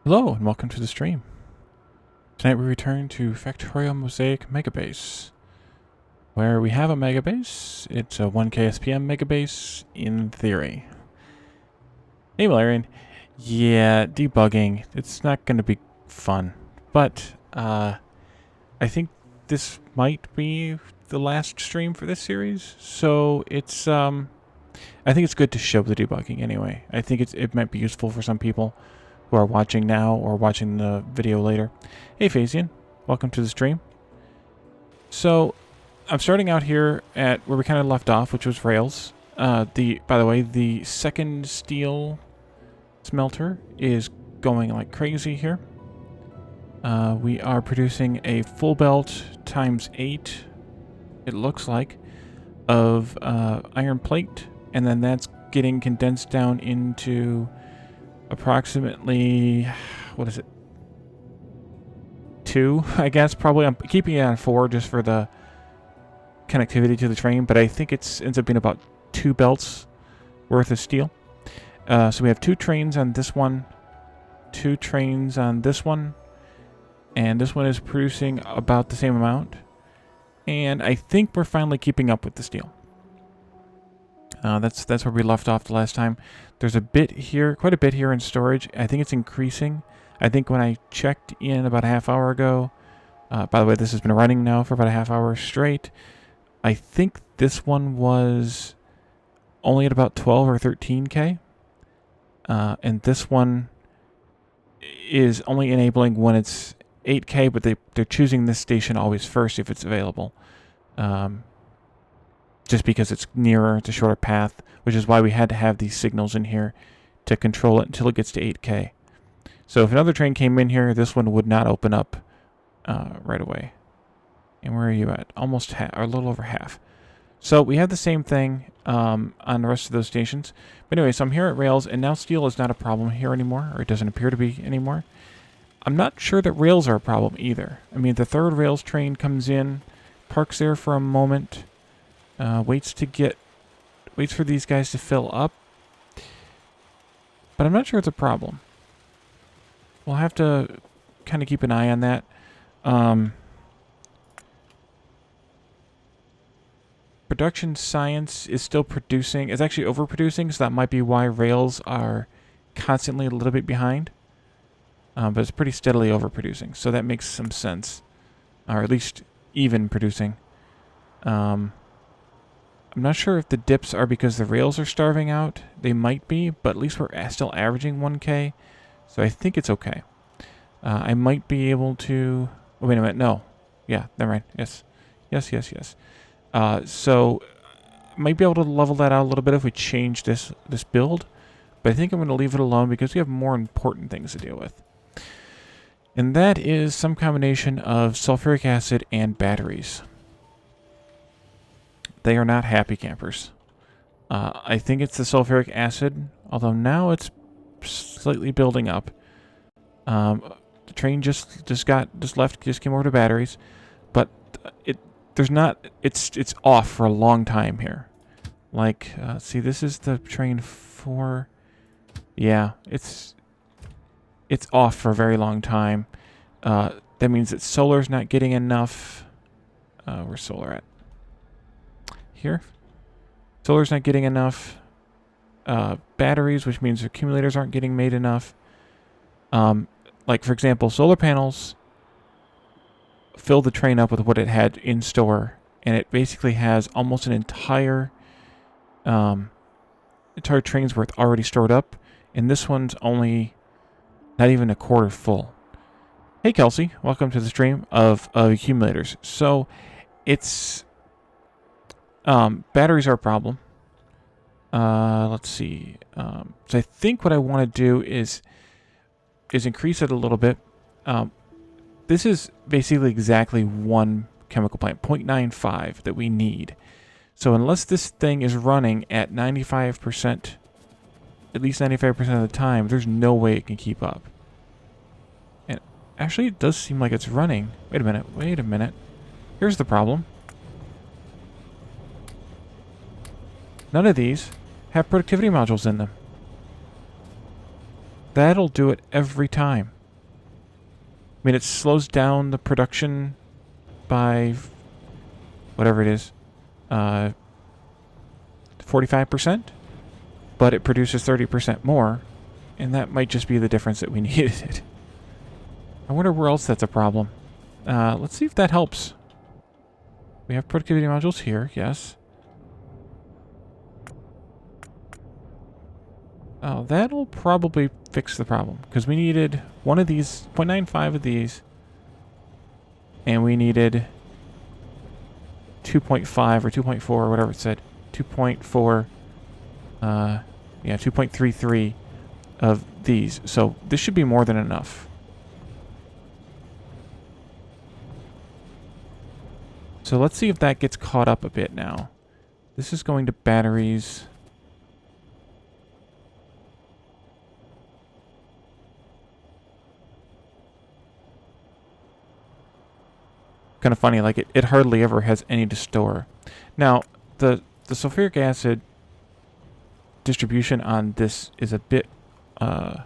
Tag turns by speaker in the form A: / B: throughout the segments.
A: Hello and welcome to the stream. Tonight we return to Factorio Mosaic Megabase, where we have a megabase. It's a 1K SPM Megabase in theory. Hey Valerian. Yeah, debugging. It's not going to be fun, but I think this might be the last stream for this series, so it's I think it's good to show the debugging anyway. I think it might be useful for some people who are watching now or watching the video later. Hey Phasian, welcome to the stream. So I'm starting out here at where we kind of left off, which was rails. By the way, the second steel smelter is going like crazy here. We are producing a full belt times 8, it looks like, of iron plate, and then that's getting condensed down into approximately, what is it, 2, I guess, probably. I'm keeping it on 4 just for the connectivity to the train, but I think it ends up being about 2 belts worth of steel. So we have 2 trains on this one, 2 trains on this one, and this one is producing about the same amount. And I think we're finally keeping up with the steel. That's where we left off the last time. There's a bit here, quite a bit here in storage. I think it's increasing. I think when I checked in about a half hour ago, by the way, this has been running now for about a half hour straight. I think this one was only at about 12 or 13K. And this one is only enabling when it's 8K, but they're choosing this station always first if it's available. Just because it's nearer, it's a shorter path, which is why we had to have these signals in here to control it until it gets to 8K. So if another train came in here, this one would not open up right away. And where are you at? Almost half, or a little over half. So we have the same thing on the rest of those stations. But anyway, so I'm here at rails, and now steel is not a problem here anymore, or it doesn't appear to be anymore. I'm not sure that rails are a problem either. I mean, the third rails train comes in, parks there for a moment, waits for these guys to fill up. But I'm not sure it's a problem. We'll have to kind of keep an eye on that. Production science is still producing. It's actually overproducing, so that might be why rails are constantly a little bit behind. But it's pretty steadily overproducing, so that makes some sense. Or at least even producing. I'm not sure if the dips are because the rails are starving out. They might be, but at least we're still averaging 1K. So I think it's okay. I might be able to... Oh, wait a minute. No. Yeah, never mind. Yes. Yes. So I might be able to level that out a little bit if we change this build. But I think I'm going to leave it alone because we have more important things to deal with. And that is some combination of sulfuric acid and batteries. They are not happy campers. I think it's the sulfuric acid, although now it's slightly building up. The train just came over to batteries, but it's off for a long time here. Like, see, this is the train 4. Yeah, it's off for a very long time. That means that solar's not getting enough. Where's solar at? Here. Solar's not getting enough. Batteries, which means accumulators aren't getting made enough. Like, for example, solar panels fill the train up with what it had in store, and it basically has almost an entire train's worth already stored up, and this one's only not even a quarter full. Hey Kelsey, welcome to the stream of accumulators. So it's batteries are a problem. Let's see. So I think what I want to do is increase it a little bit. This is basically exactly one chemical plant, 0.95 that we need. So unless this thing is running at 95%, at least 95% of the time, there's no way it can keep up. And actually, it does seem like it's running. Wait a minute. Here's the problem. None of these have productivity modules in them. That'll do it every time. mean, it slows down the production by whatever it is, 45%, but it produces 30% more, and that might just be the difference that we needed. I wonder where else that's a problem. Let's see if that helps. We have productivity modules here, yes. Oh, that'll probably fix the problem, because we needed one of these, 0.95 of these, and we needed 2.5 or 2.4 or whatever it said. 2.4, yeah, 2.33 of these. So this should be more than enough. So let's see if that gets caught up a bit now. This is going to batteries. Kind of funny, like it hardly ever has any to store. Now, the sulfuric acid distribution on this is a bit... Hey,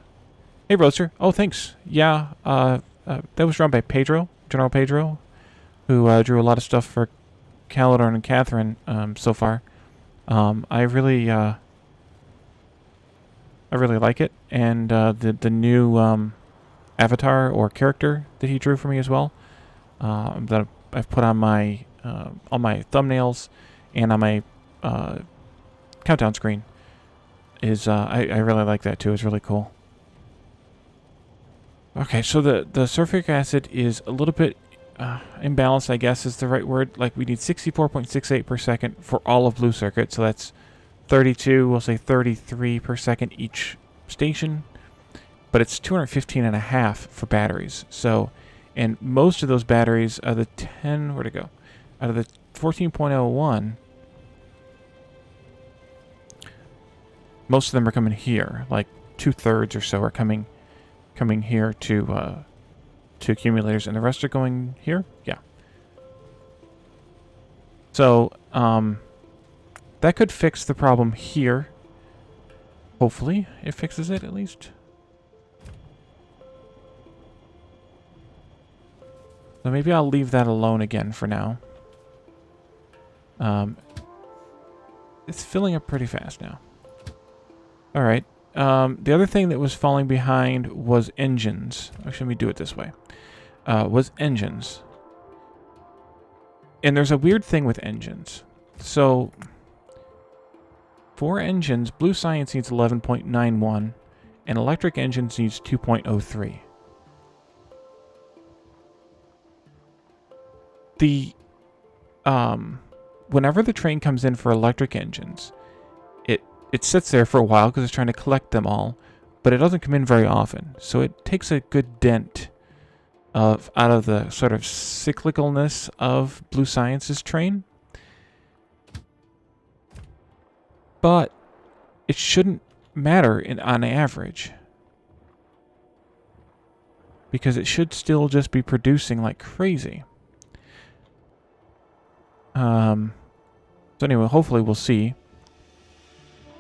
A: Roadster. Oh, thanks. Yeah, that was drawn by Pedro, General Pedro, who drew a lot of stuff for Calidorn and Catherine so far. I really like it, and the new avatar or character that he drew for me as well. That I've put on my thumbnails and on my countdown screen is I really like that too. It's really cool. Okay, so the sulfuric acid is a little bit imbalanced, I guess is the right word. Like we need 64.68 per second for all of blue circuit, so that's 32. We'll say 33 per second each station, but it's 215.5 for batteries. So. And most of those batteries out of the 10, where'd it go? Out of the 14.01, most of them are coming here. Like 2/3 or so are coming here to accumulators, and the rest are going here. Yeah. So that could fix the problem here. Hopefully, it fixes it at least. So maybe I'll leave that alone again for now. It's filling up pretty fast now. Alright. The other thing that was falling behind was engines. Actually, let me do it this way. Was engines. And there's a weird thing with engines. So, for engines, Blue Science needs 11.91, and electric engines needs 2.03. Whenever the train comes in for electric engines, it sits there for a while because it's trying to collect them all, but it doesn't come in very often. So it takes a good dent out of the sort of cyclicalness of Blue Science's train. But it shouldn't matter on average, because it should still just be producing like crazy. So anyway, hopefully we'll see.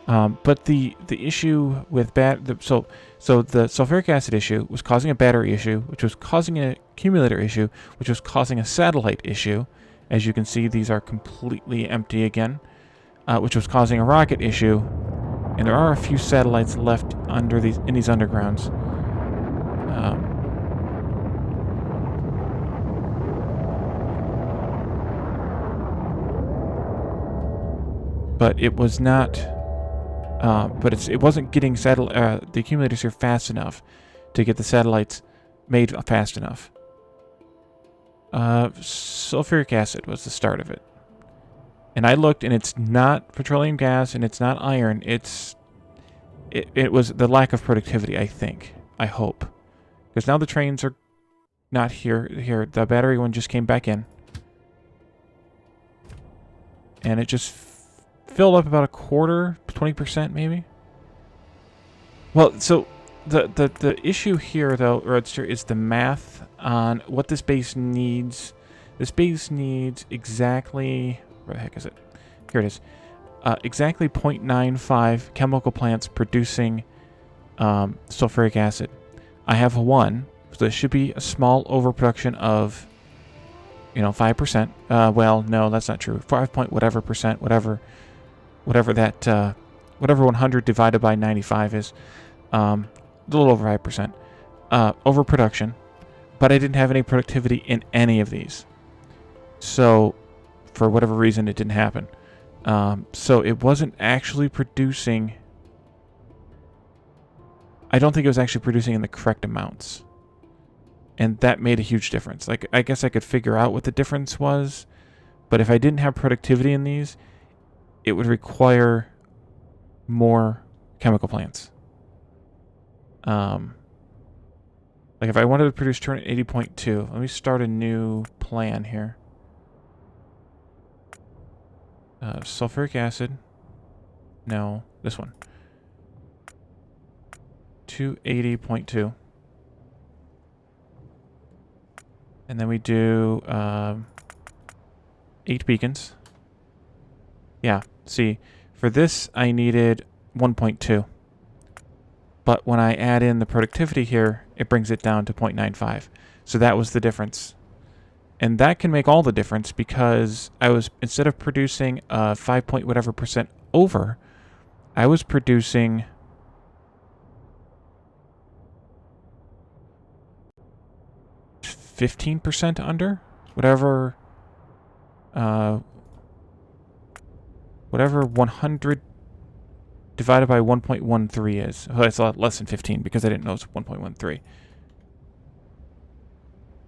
A: But the issue with so the sulfuric acid issue was causing a battery issue, which was causing an accumulator issue, which was causing a satellite issue. As you can see, these are completely empty again, which was causing a rocket issue, and there are a few satellites left in these undergrounds. But it was not. It wasn't getting the accumulators here fast enough to get the satellites made fast enough. Sulfuric acid was the start of it. And I looked, and it's not petroleum gas, and it's not iron. It was the lack of productivity, I think. I hope. Because now the trains are not here. Here, the battery one just came back in. And it just filled up about a quarter, 20% maybe. Well, so the issue here, though, Roadster, is the math on what this base needs. This base needs exactly... Where the heck is it? Here it is. Exactly 0.95 chemical plants producing sulfuric acid. I have 1, So there should be a small overproduction of, 5%. Well, no, that's not true. 5 point whatever percent, whatever that, whatever 100 divided by 95 is. A little over 5%. Overproduction. But I didn't have any productivity in any of these. So, for whatever reason, it didn't happen. So it wasn't actually producing... I don't think it was actually producing in the correct amounts. And that made a huge difference. Like, I guess I could figure out what the difference was, but if I didn't have productivity in these, it would require more chemical plants. Like if I wanted to produce turn at 80.2, let me start a new plan here. Sulfuric acid. No, this one. 280.2. And then we do 8 beacons. Yeah, see, for this I needed 1.2. But when I add in the productivity here, it brings it down to 0.95. So that was the difference. And that can make all the difference because I was, instead of producing 5 point whatever percent over, I was producing 15% under, whatever 100 divided by 1.13 is. Oh, it's a lot less than 15 because I didn't know it's 1.13.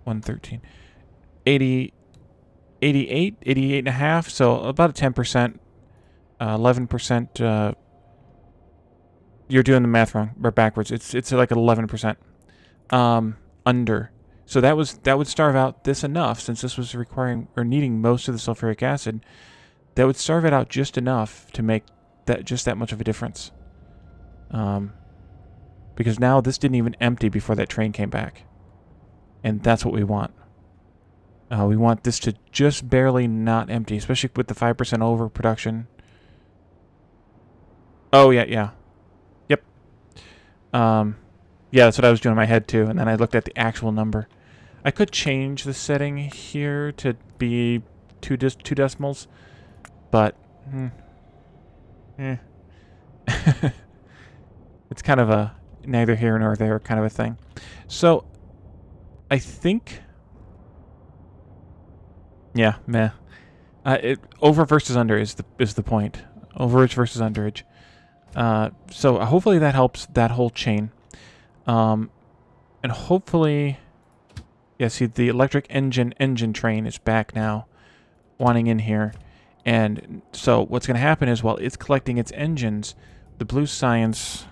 A: 113. 80, 88, 88 and a half, so about a 10%, 11%, you're doing the math wrong, or backwards. It's like 11%, under. So that would starve out this enough, since this was requiring or needing most of the sulfuric acid. That would starve it out just enough to make that just that much of a difference. Because now this didn't even empty before that train came back, and that's what we want. We want this to just barely not empty, especially with the 5% overproduction. Oh yeah. Yep. Yeah, that's what I was doing in my head too, and then I looked at the actual number. I could change the setting here to be two decimals, but it's kind of a neither here nor there kind of a thing. So I think, yeah, meh. Over versus under is the point. Overage versus underage. So hopefully that helps that whole chain. And hopefully, yeah, see, the electric engine train is back now, wanting in here. And so what's going to happen is, while it's collecting its engines, the blue science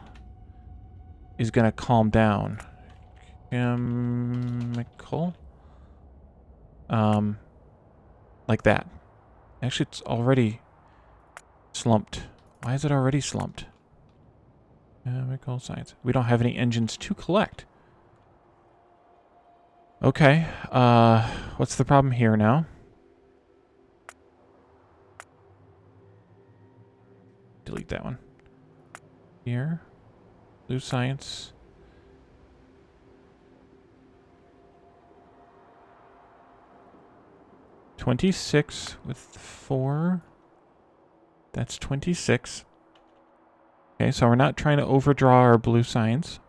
A: is going to calm down. Chemical. Like that. Actually, it's already slumped. Why is it already slumped? Chemical science. We don't have any engines to collect. Okay. What's the problem here now? Delete that one. Here. Blue science. $26 with 4. That's 26. Okay, so we're not trying to overdraw our blue science.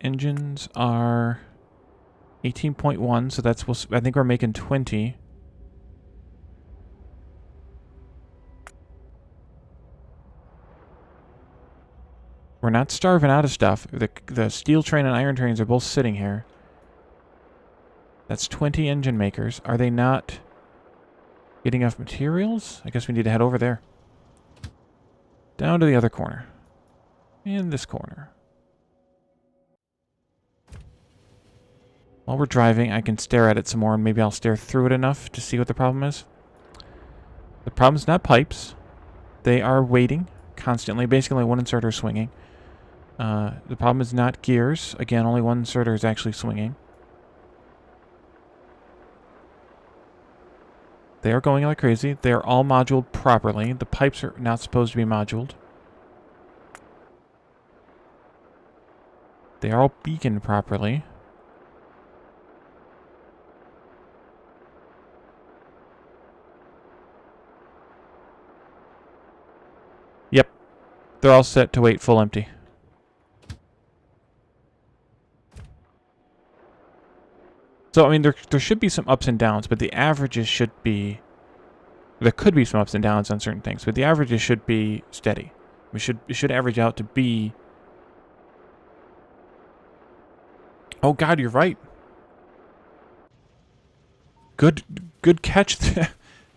A: Engines are 18.1, so that's, I think we're making 20. We're not starving out of stuff. The steel train and iron trains are both sitting here. That's 20 engine makers. Are they not getting enough materials? I guess we need to head over there. Down to the other corner. And this corner. While we're driving, I can stare at it some more, and maybe I'll stare through it enough to see what the problem is. The problem is not pipes. They are waiting constantly. Basically, one inserter is swinging. The problem is not gears. Again, only one inserter is actually swinging. They are going like crazy. They are all moduled properly. The pipes are not supposed to be moduled. They are all beaconed properly. Yep. They're all set to wait full empty. So, I mean, there should be some ups and downs, but the averages should be... There could be some ups and downs on certain things, but the averages should be steady. It should average out to be... Oh, God, you're right. Good catch.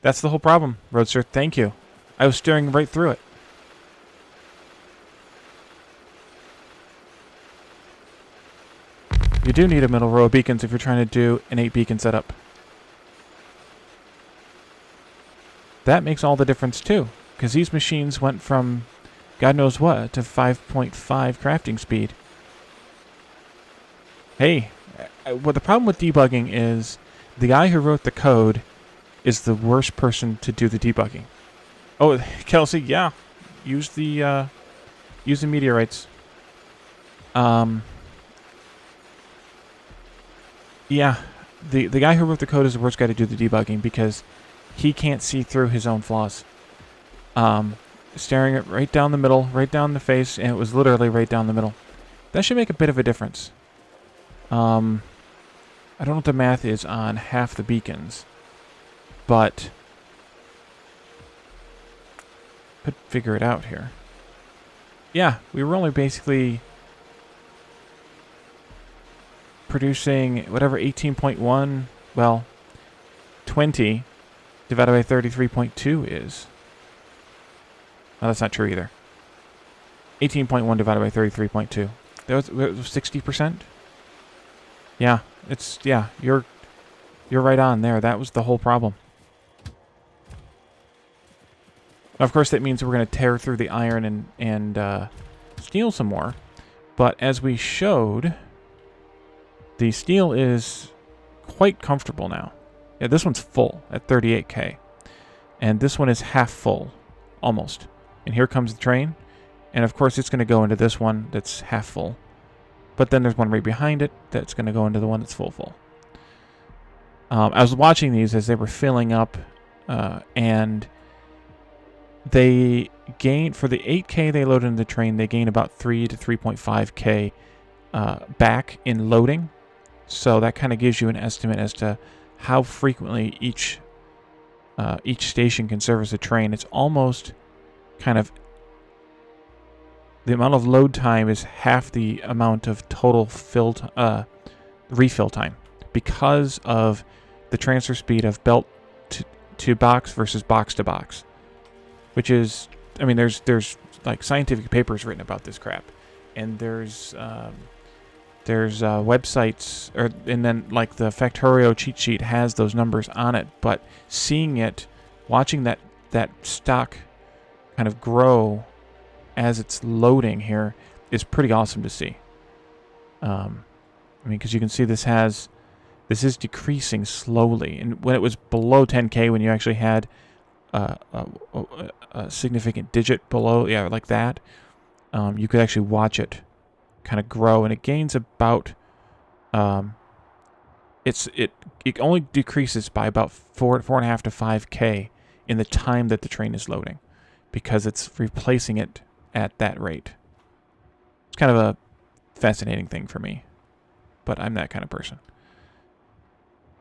A: That's the whole problem, Roadster. Thank you. I was staring right through it. You do need a middle row of beacons if you're trying to do an 8-beacon setup. That makes all the difference too, because these machines went from God knows what to 5.5 crafting speed. Hey, well, the problem with debugging is the guy who wrote the code is the worst person to do the debugging. Oh, Kelsey, yeah, use the meteorites. Yeah, the guy who wrote the code is the worst guy to do the debugging because he can't see through his own flaws. Staring it right down the middle, right down the face, and it was literally right down the middle. That should make a bit of a difference. I don't know what the math is on half the beacons, but could figure it out here. Yeah, we were only basically producing whatever 18.1, well, 20 divided by 33.2 is. No, that's not true either. 18.1 divided by 33.2. That was 60%? Yeah, you're right on there. That was the whole problem. Of course, that means we're going to tear through the iron and steal some more. But as we showed, the steel is quite comfortable now. Yeah, this one's full at 38K. And this one is half full, almost. And here comes the train. And of course, it's going to go into this one that's half full. But then there's one right behind it that's going to go into the one that's full. I was watching these as they were filling up, and they gain, for the 8K they load into the train, they gain about 3 to 3.5K back in loading. So that kind of gives you an estimate as to how frequently each station can service a train. It's almost kind of the amount of load time is half the amount of total refill time because of the transfer speed of belt to box versus box to box, which is, I mean, there's like scientific papers written about this crap, and there's websites, and then like the Factorio cheat sheet has those numbers on it, but seeing it, watching that stock kind of grow as it's loading here is pretty awesome to see. I mean, because you can see this is decreasing slowly, and when it was below 10K, when you actually had a significant digit below, yeah, like that, you could actually watch it kind of grow, and it gains about it only decreases by about 4.5 to 5K in the time that the train is loading, because it's replacing it at that rate. It's kind of a fascinating thing for me, but I'm that kind of person.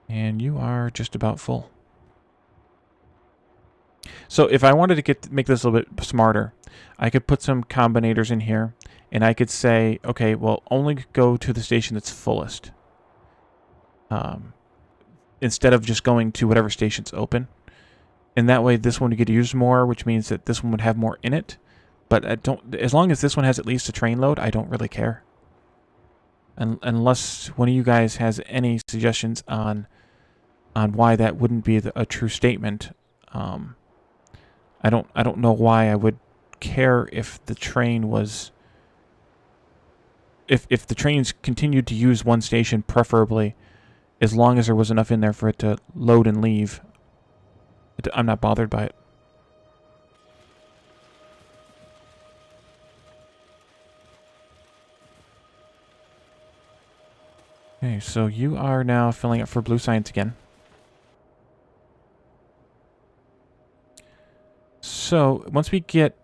A: And you are just about full. So if I wanted to make this a little bit smarter, I could put some combinators in here, and I could say, okay, well, only go to the station that's fullest, instead of just going to whatever station's open. And that way this one would get used more, which means that this one would have more in it. But as long as this one has at least a train load, I don't really care. Unless one of you guys has any suggestions on why that wouldn't be a true statement. I don't know why I would care if the train was, if the trains continued to use one station, preferably, as long as there was enough in there for it to load and leave. I'm not bothered by it. Okay, so you are now filling up for blue science again. So once we get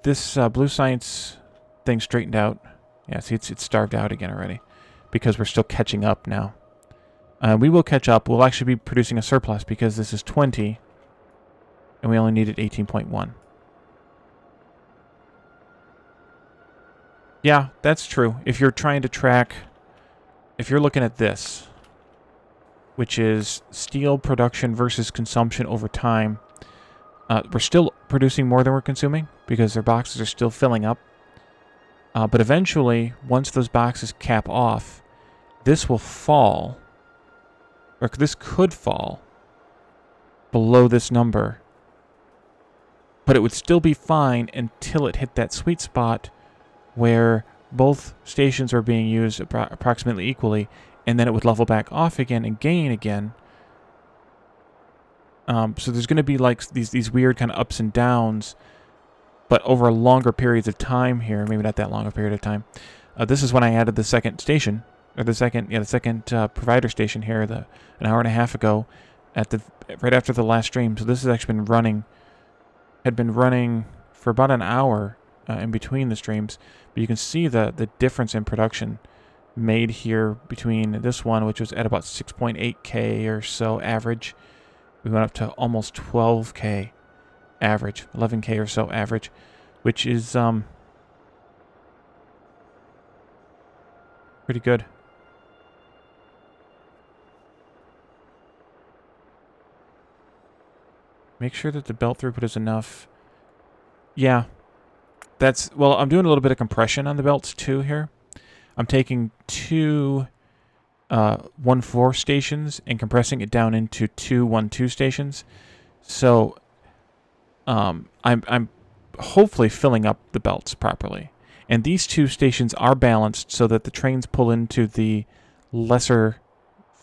A: this blue science thing straightened out, yeah, see, it's starved out again already because we're still catching up now. We will catch up. We'll actually be producing a surplus because this is 20 and we only needed 18.1. Yeah, that's true. If you're trying to track, if you're looking at this, which is steel production versus consumption over time, we're still producing more than we're consuming because their boxes are still filling up. But eventually, once those boxes cap off, this will fall, or this could fall below this number. But it would still be fine until it hit that sweet spot where both stations are being used approximately equally, and then it would level back off again and gain again. So there's going to be like these weird kind of ups and downs, but over longer periods of time here, maybe not that long a period of time. This is when I added the second station, or the second provider station here, an hour and a half ago, right after the last stream. So this has actually had been running for about an hour in between the streams. But you can see the difference in production made here between this one, which was at about 6.8K or so average. We went up to almost 12K average, 11K or so average, which is pretty good. Make sure that the belt throughput is enough. Yeah, well, I'm doing a little bit of compression on the belts too here. I'm taking two 1.4 stations and compressing it down into two 1.2 stations. So I'm hopefully filling up the belts properly. And these two stations are balanced so that the trains pull into the lesser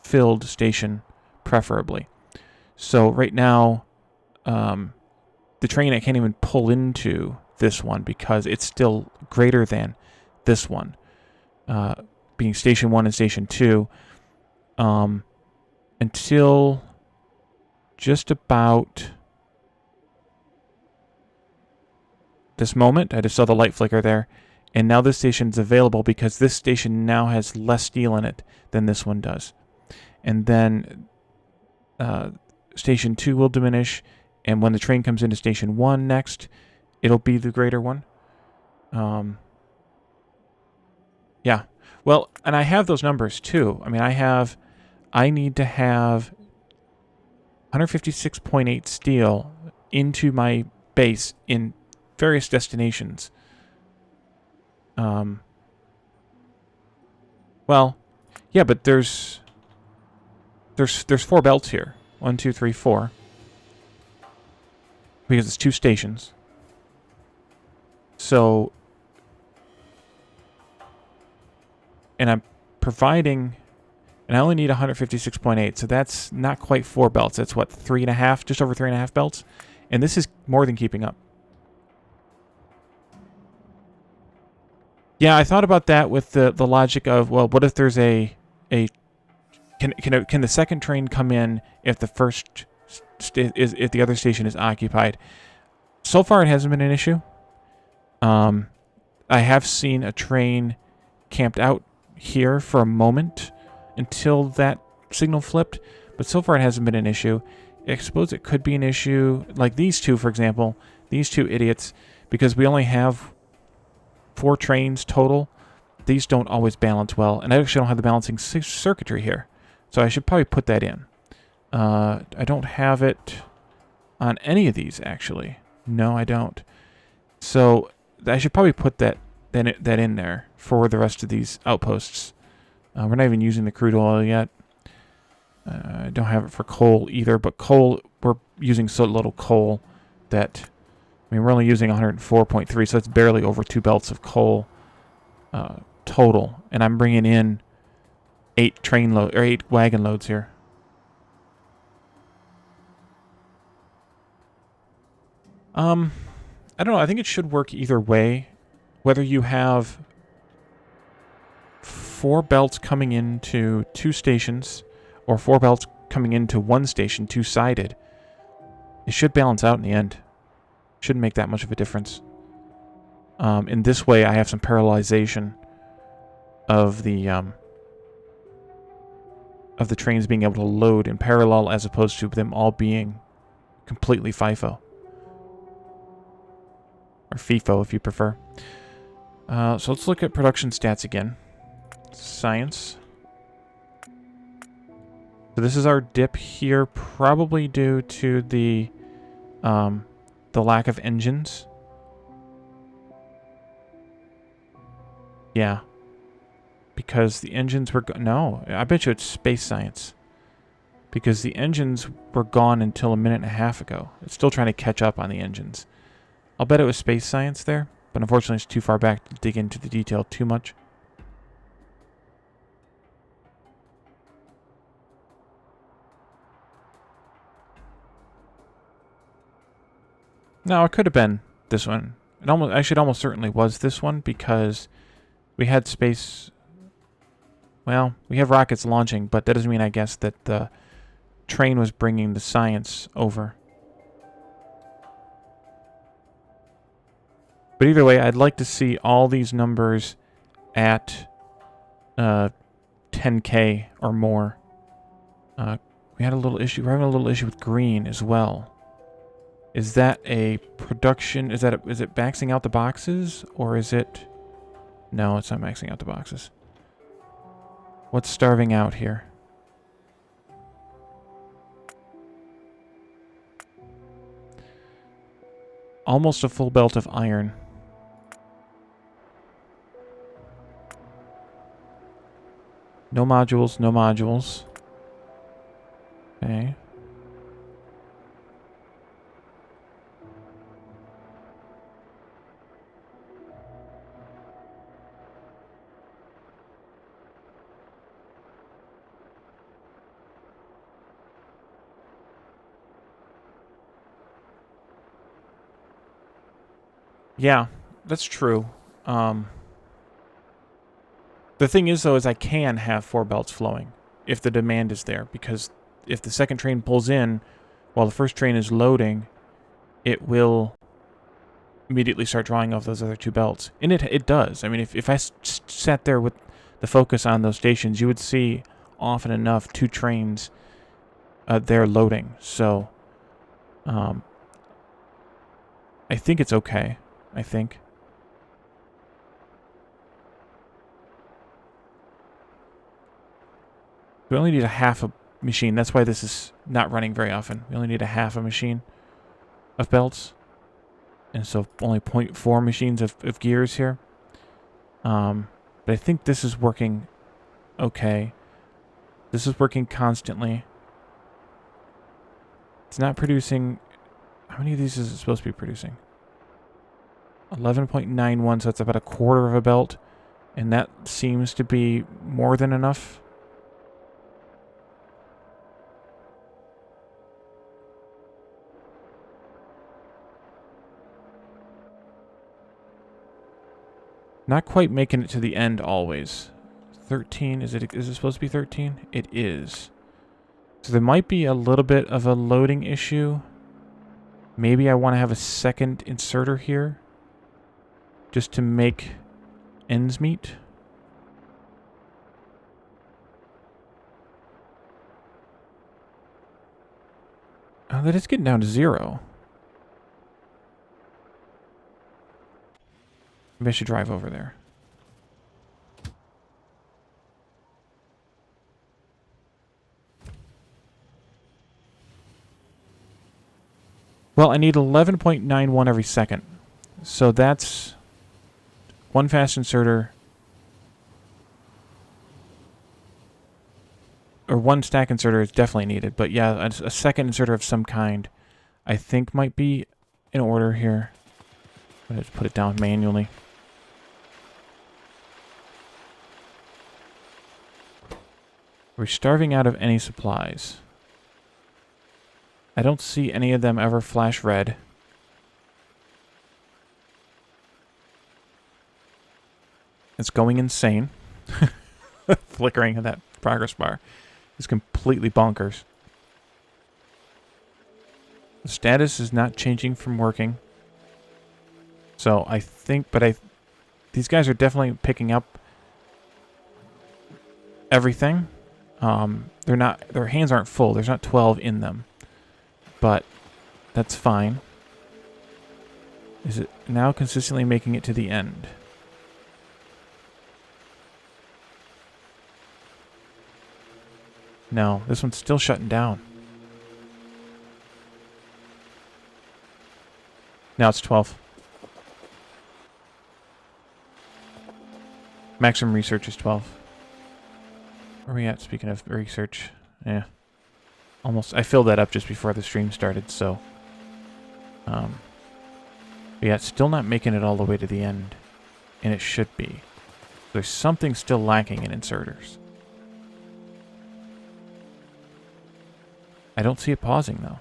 A: filled station preferably. So right now, the train I can't even pull into this one because it's still greater than this one, being station 1 and station 2, until just about this moment. I just saw the light flicker there, and now this station is available because this station now has less steel in it than this one does. And then station 2 will diminish, and when the train comes into station 1 next, it'll be the greater one. Yeah. Well, and I have those numbers too. I mean, I need to have 156.8 steel into my base in various destinations. Well, yeah, but there's 4 belts here. 1, 2, 3, 4. Because it's 2 stations. So, and I'm providing, and I only need 156.8, so that's not quite 4 belts. That's what, 3.5, just over 3.5 belts? And this is more than keeping up. Yeah, I thought about that with the logic of, well, what if there's can the second train come in if the first if the other station is occupied? So far, it hasn't been an issue. I have seen a train camped out here for a moment until that signal flipped, but so far it hasn't been an issue. I suppose it could be an issue, like these two, for example, these two idiots, because we only have 4 trains total. These don't always balance well, and I actually don't have the balancing circuitry here, so I should probably put that in. I don't have it on any of these, actually. No, I don't. So I should probably put that in there for the rest of these outposts. We're not even using the crude oil yet. I don't have it for coal either, but coal, we're using so little coal that, I mean, we're only using 104.3, so it's barely over 2 belts of coal total. And I'm bringing in 8 wagon loads here. I don't know. I think it should work either way. Whether you have 4 belts coming into 2 stations, or 4 belts coming into 1 station, 2-sided, it should balance out in the end. Shouldn't make that much of a difference. In this way, I have some parallelization of the trains being able to load in parallel as opposed to them all being completely FIFO. Or FIFO if you prefer. So let's look at production stats again. Science. So this is our dip here, probably due to the lack of engines. Yeah. Because the engines were... No, I bet you it's space science. Because the engines were gone until a minute and a half ago. It's still trying to catch up on the engines. I'll bet it was space science there, but unfortunately it's too far back to dig into the detail too much. No, it could have been this one. It almost certainly was this one because we had space... Well, we have rockets launching, but that doesn't mean, I guess, that the train was bringing the science over. But either way, I'd like to see all these numbers at 10K or more. We had a little issue. We're having a little issue with green as well. Is that a production? Is it maxing out the boxes, or is it? No, it's not maxing out the boxes. What's starving out here? Almost a full belt of iron. No modules, no modules. Okay. Yeah, that's true. The thing is, though, is I can have 4 belts flowing if the demand is there, because if the second train pulls in while the first train is loading, it will immediately start drawing off those other 2 belts. And it does. I mean, if I sat there with the focus on those stations, you would see often enough 2 trains there loading. So, I think it's okay. I think. We only need a half a machine. That's why this is not running very often. We only need a half a machine of belts. And so only 0.4 machines of gears here. But I think this is working okay. This is working constantly. It's not producing... How many of these is it supposed to be producing? 11.91, so that's about a quarter of a belt. And that seems to be more than enough. Not quite making it to the end always. 13, is it supposed to be 13? It is. So there might be a little bit of a loading issue. Maybe I want to have a second inserter here, just to make ends meet. Oh, that is getting down to 0. Maybe I should drive over there. Well, I need 11.91 every second. So that's 1 fast inserter, or 1 stack inserter is definitely needed. But yeah, a second inserter of some kind, I think might be in order here. I'm going to put it down manually. We're starving out of any supplies. I don't see any of them ever flash red. It's going insane. flickering of that progress bar is completely bonkers. The status is not changing from working. So I think, these guys are definitely picking up everything. Their hands aren't full. There's not 12 in them. But that's fine. Is it now consistently making it to the end? No, this one's still shutting down. Now it's 12. Maximum research is 12. Where are we at, speaking of research? Yeah. Almost. I filled that up just before the stream started, so... but yeah, it's still not making it all the way to the end. And it should be. There's something still lacking in inserters. I don't see it pausing, though.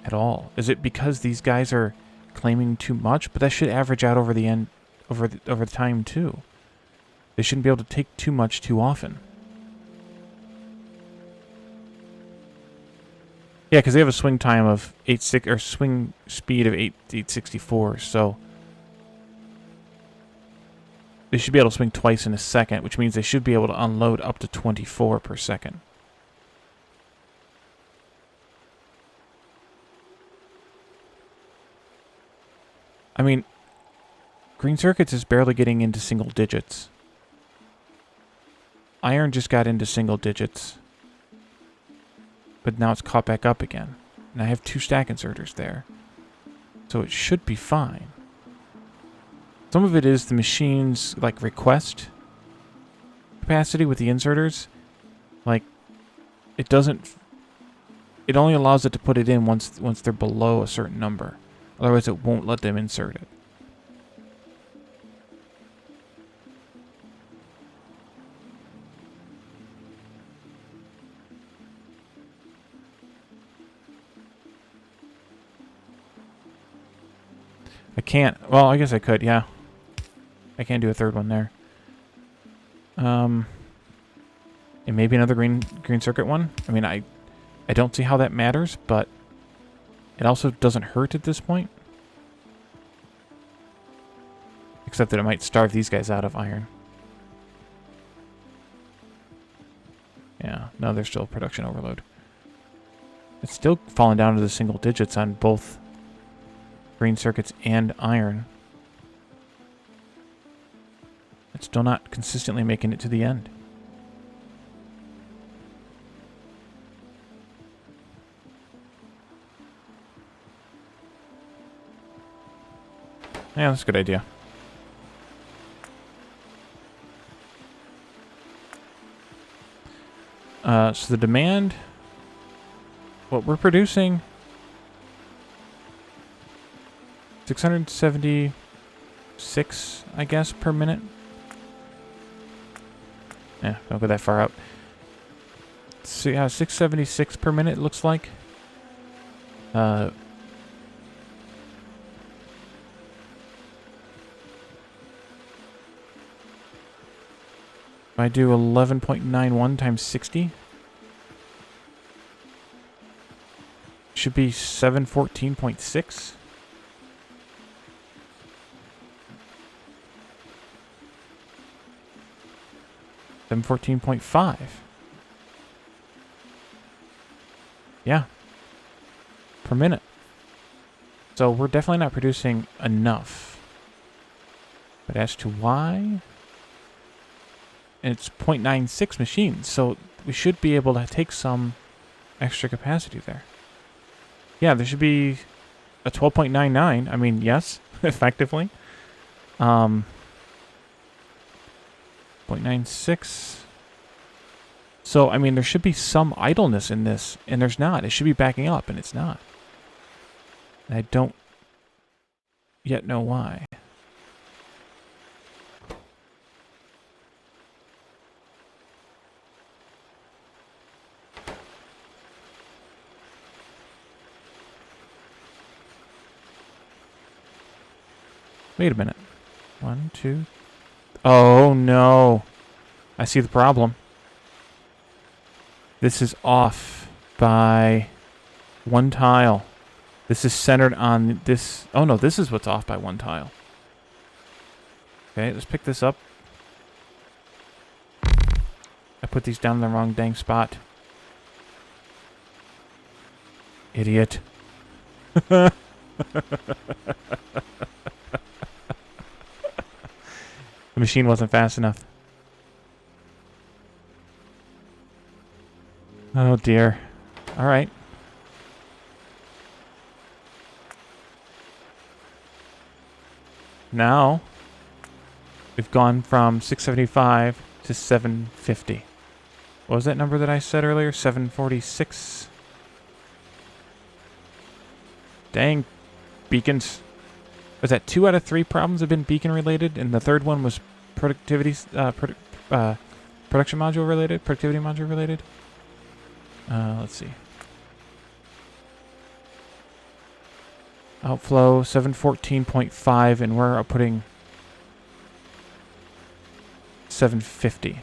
A: At all. Is it because these guys are claiming too much? But that should average out over the end, over the time, too. They shouldn't be able to take too much too often. Yeah, because they have a swing time of 8.6 or swing speed of 864, so they should be able to swing twice in a second, which means they should be able to unload up to 24 per second. I mean, Green Circuits is barely getting into single digits. Iron just got into single digits. But now it's caught back up again. And I have 2 stack inserters there. So it should be fine. Some of it is the machine's, like, request capacity with the inserters. Like, it doesn't... It only allows it to put it in once they're below a certain number. Otherwise, it won't let them insert it. I can't. Well, I guess I could, yeah. I can't do a third one there. And maybe another green circuit one. I mean, I don't see how that matters, but it also doesn't hurt at this point. Except that it might starve these guys out of iron. Yeah, no, there's still production overload. It's still falling down to the single digits on both green circuits and iron. It's still not consistently making it to the end. Yeah, that's a good idea. So the demand, what we're producing, 676, I guess, per minute. Yeah, don't go that far out. So yeah, 676 per minute, it looks like. If I do 11.91 times 60, should be 714.6. $714.5. Yeah. Per minute. So we're definitely not producing enough. But as to why? And it's 0.96 machines, so we should be able to take some extra capacity there. Yeah, there should be a 12.99. I mean, yes, effectively. 0.96. So, I mean, there should be some idleness in this, and there's not. It should be backing up, and it's not. And I don't yet know why. Wait a minute. 1, 2, Oh, no. I see the problem. This is off by one tile. This is centered on this. Oh, no, this is what's off by one tile. Okay, let's pick this up. I put these down in the wrong dang spot. Idiot. The machine wasn't fast enough. Oh dear. Alright. Now, we've gone from 675 to 750. What was that number that I said earlier? 746? Dang. Beacons. Was that 2 out of 3 problems have been beacon related, and the third one was productivity, production module related? Productivity module related? Let's see. Outflow 714.5, and we're putting 750.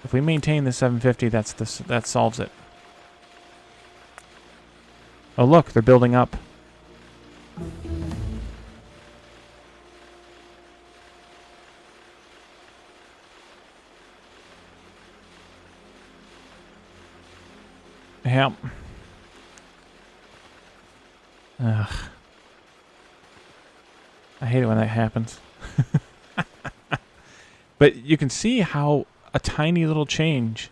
A: If we maintain the 750, that solves it. Oh look, they're building up. Yep. Ugh. I hate it when that happens. But you can see how a tiny little change,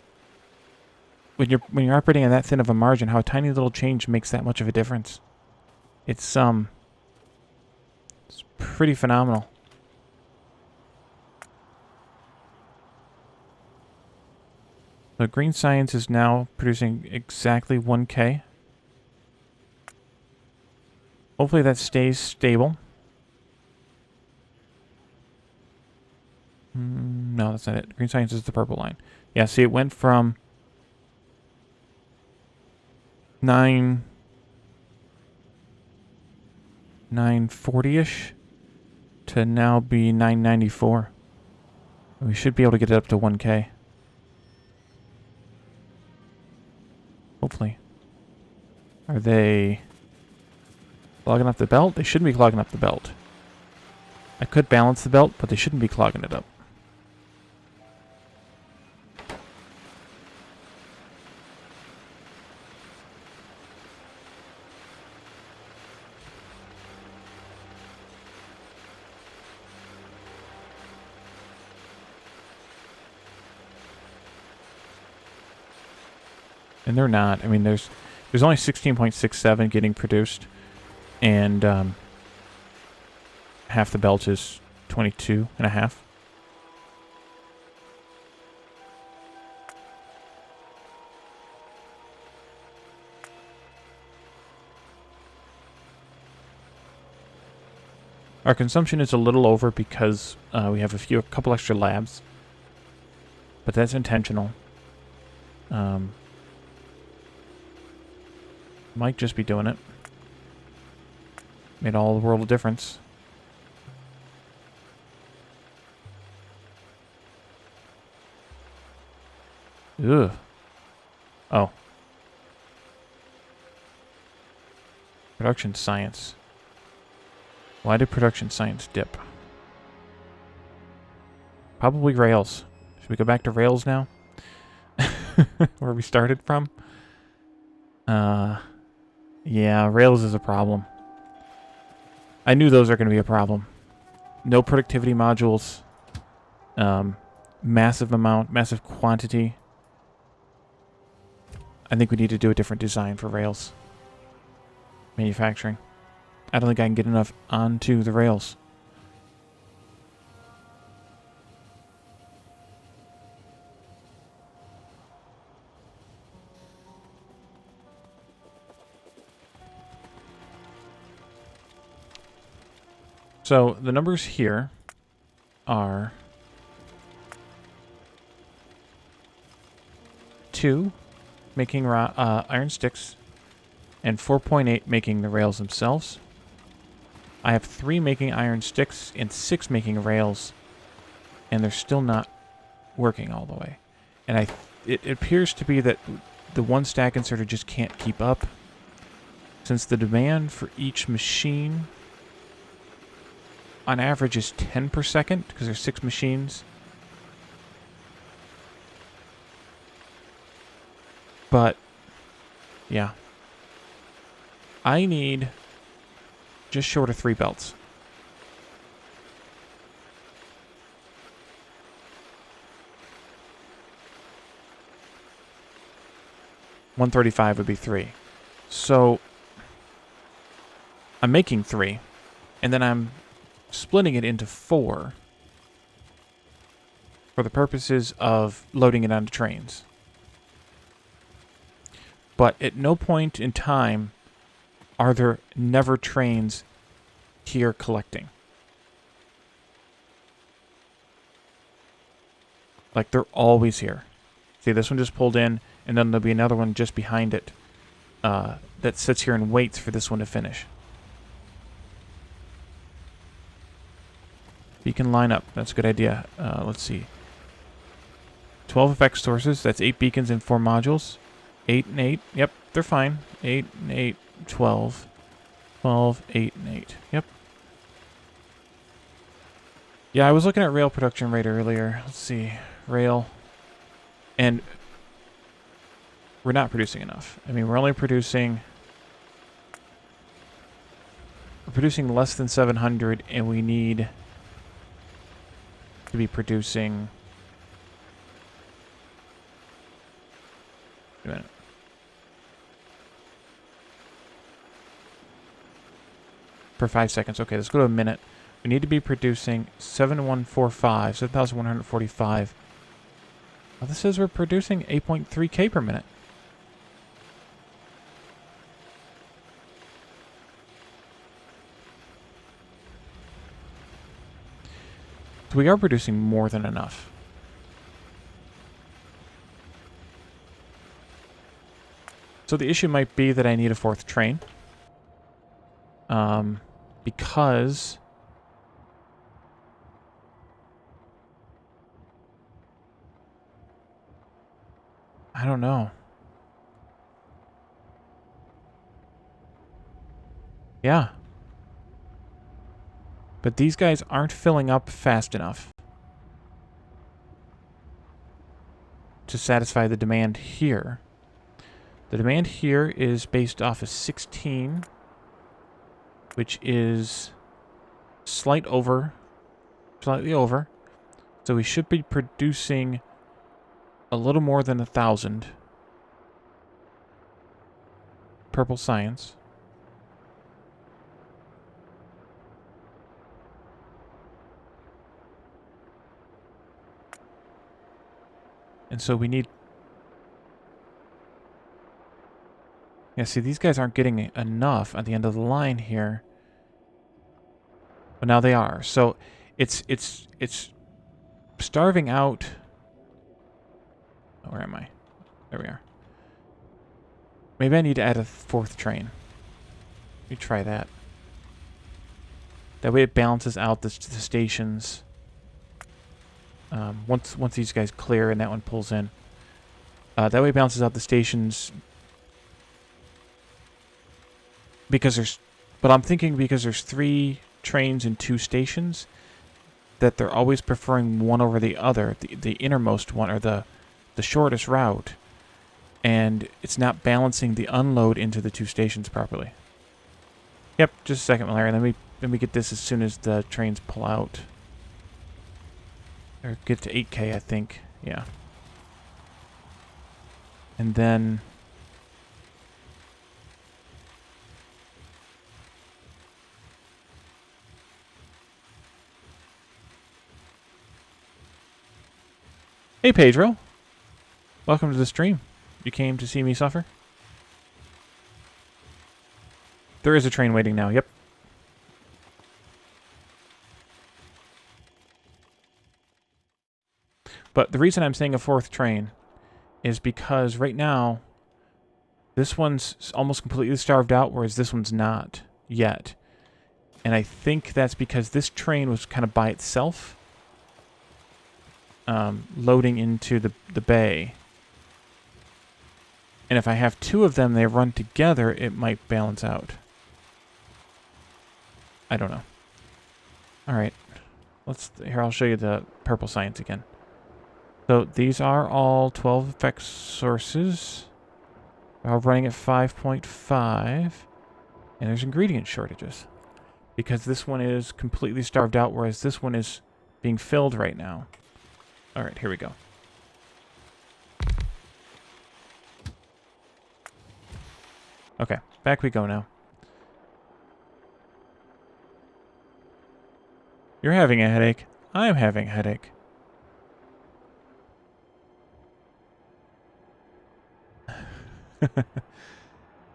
A: when you're operating on that thin of a margin, how a tiny little change makes that much of a difference. It's pretty phenomenal. So Green Science is now producing exactly 1K. Hopefully that stays stable. No, that's not it. Green Science is the purple line. Yeah, see, it went from 940-ish to now be 994. We should be able to get it up to 1K. Hopefully. Are they clogging up the belt? They shouldn't be clogging up the belt. I could balance the belt, but they shouldn't be clogging it up. And they're not. I mean, there's only 16.67 getting produced, and half the belt is 22.5. Our consumption is a little over because we have a couple extra labs, but that's intentional. Might just be doing it. Made all the world of difference. Ugh. Oh. Production science. Why did production science dip? Probably Rails. Should we go back to Rails now? Where we started from? Yeah, Rails is a problem. I knew those are going to be a problem. No productivity modules. Massive quantity. I think we need to do a different design for Rails. Manufacturing. I don't think I can get enough onto the Rails. So the numbers here are 2 making iron sticks and 4.8 making the rails themselves. I have 3 making iron sticks and 6 making rails. and they're still not working all the way. And it appears to be that the one stack inserter just can't keep up, since the demand for each machine on average is 10 per second, because there's 6 machines. But, yeah. I need just short of 3 belts. $135 would be 3. So I'm making 3, and then I'm splitting it into 4 for the purposes of loading it onto trains. But at no point in time are there never trains here collecting. Like, they're always here. See, this one just pulled in, and then there'll be another one just behind it that sits here and waits for this one to finish. Beacon lineup. That's a good idea. Let's see. 12 effects sources. That's 8 beacons and 4 modules. 8 and 8. Yep, they're fine. 8 and 8. 12. 12, 8, and 8. Yep. Yeah, I was looking at rail production rate earlier. Let's see. Rail. And we're not producing enough. I mean, we're only producing... We're producing less than 700, and we need to be producing... Wait a minute. Per 5 seconds. Okay, let's go to a minute. We need to be producing 7,145. Well, this says we're producing 8.3K per minute. So we are producing more than enough. So the issue might be that I need a 4th train. Because I don't know. Yeah. But these guys aren't filling up fast enough to satisfy the demand here. The demand here is based off of 16, which is slightly over. So we should be producing a little more than 1,000. Purple science. And so we need... Yeah, see, these guys aren't getting enough at the end of the line here. But now they are. So it's starving out... Oh, where am I? There we are. Maybe I need to add a 4th train. Let me try that. That way it balances out the stations. Once these guys clear and that one pulls in. That way it balances out the stations. Because there's... But I'm thinking because there's 3 trains and 2 stations, that they're always preferring one over the other. The innermost one, or the shortest route. And it's not balancing the unload into the 2 stations properly. Yep, just a second, Larry. Let me get this as soon as the trains pull out. Or get to 8K, I think. Yeah. And then... Hey, Pedro. Welcome to the stream. You came to see me suffer? There is a train waiting now, yep. But the reason I'm saying a 4th train is because right now, this one's almost completely starved out, whereas this one's not yet. And I think that's because this train was kind of by itself. loading into the bay. And if I have two of them, they run together, it might balance out. I don't know. All right. Here, I'll show you the purple science again. So these are all 12 effect sources. They're all running at 5.5. And there's ingredient shortages. Because this one is completely starved out, whereas this one is being filled right now. All right, here we go. Okay, back we go now. You're having a headache. I'm having a headache.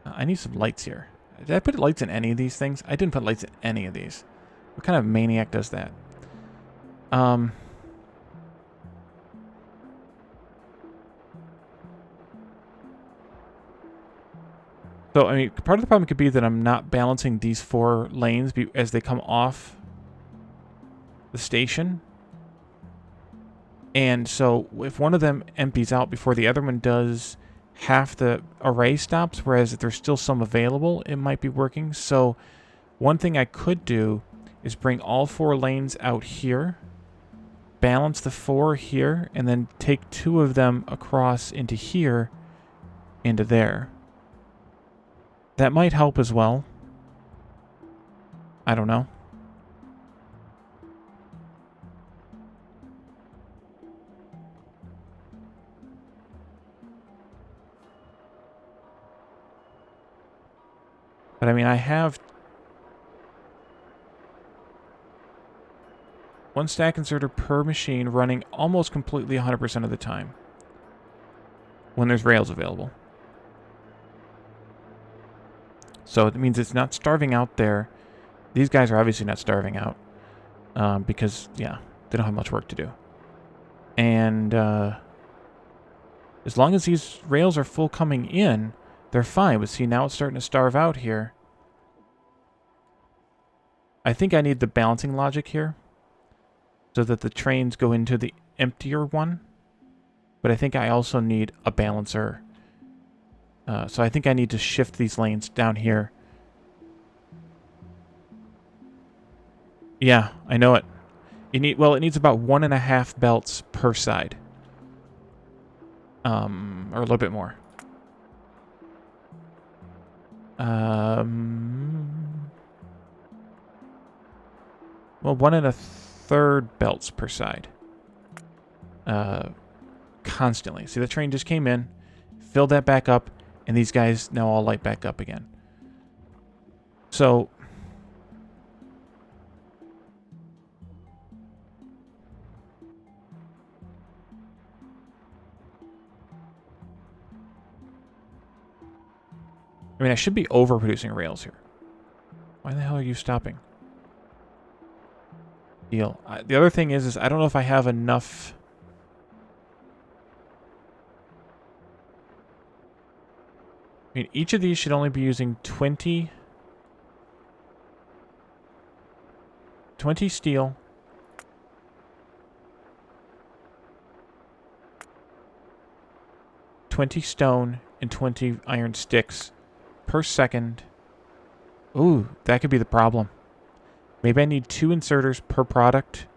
A: I need some lights here. Did I put lights in any of these things? I didn't put lights in any of these. What kind of maniac does that? So, I mean, part of the problem could be that I'm not balancing these 4 lanes as they come off the station. And so, if one of them empties out before the other one does, half the array stops, whereas if there's still some available, it might be working. So, one thing I could do is bring all 4 lanes out here, balance the 4 here, and then take 2 of them across into here, into there. That might help as well. I don't know. But I mean, I have 1 stack inserter per machine running almost completely 100% of the time when there's rails available. So it means it's not starving out there. These guys are obviously not starving out because, yeah, they don't have much work to do. And as long as these rails are full coming in, they're fine. But see, now it's starting to starve out here. I think I need the balancing logic here so that the trains go into the emptier one. But I think I also need a balancer. So I think I need to shift these lanes down here. Yeah, I know it. It needs about 1.5 belts per side. Or a little bit more. Well, 1 1/3 belts per side. Constantly. See, the train just came in, filled that back up, and these guys now all light back up again. So, I mean, I should be overproducing rails here. Why the hell are you stopping? Deal. The other thing is I don't know if I have enough. I mean, each of these should only be using 20 steel, 20 stone, and 20 iron sticks per second. Ooh, that could be the problem. Maybe I need 2 inserters per product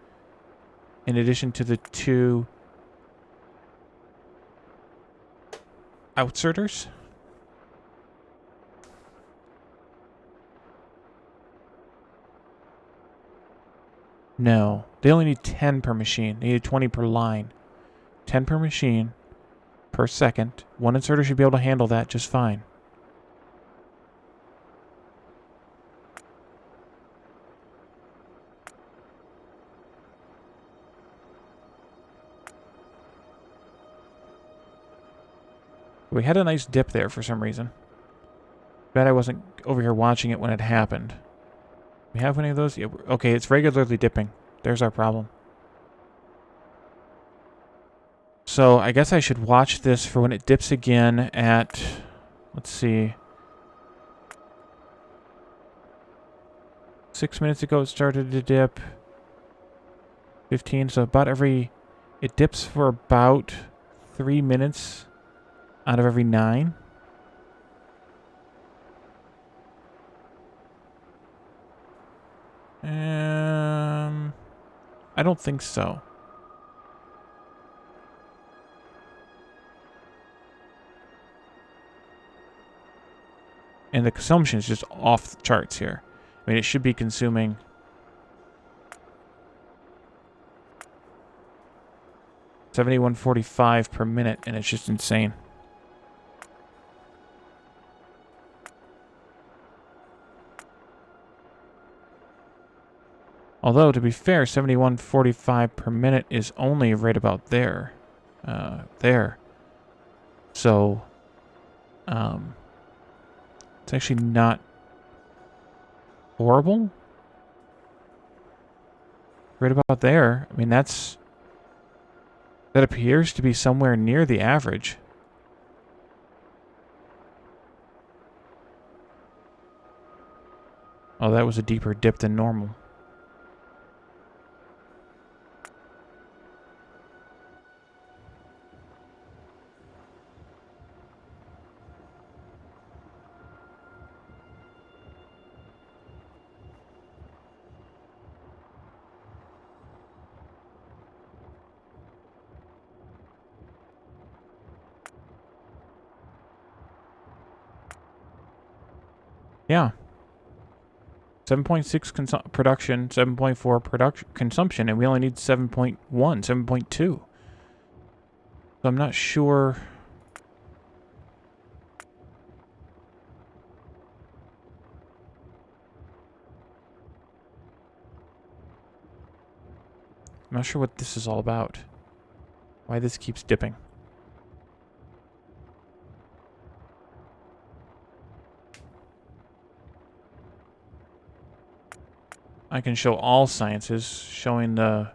A: in addition to the 2 outserters. No, they only need 10 per machine. They need 20 per line. 10 per machine per second. 1 inserter should be able to handle that just fine. We had a nice dip there for some reason. Bet I wasn't over here watching it when it happened. We have any of those? Yeah, okay, it's regularly dipping. There's our problem. So I guess I should watch this for when it dips again at, let's see, 6 minutes ago it started to dip. 15, so about every It dips for about 3 minutes out of every 9. I don't think so. And the consumption is just off the charts here. I mean, it should be consuming 7145 per minute, and it's just insane. Although, to be fair, 7145 per minute is only right about there. There. So, it's actually not horrible. Right about there. I mean, that appears to be somewhere near the average. Oh, that was a deeper dip than normal. Yeah. 7.6 production, 7.4 consumption, and we only need 7.1, 7.2. So I'm not sure. I'm not sure what this is all about. Why this keeps dipping. I can show all sciences, showing the...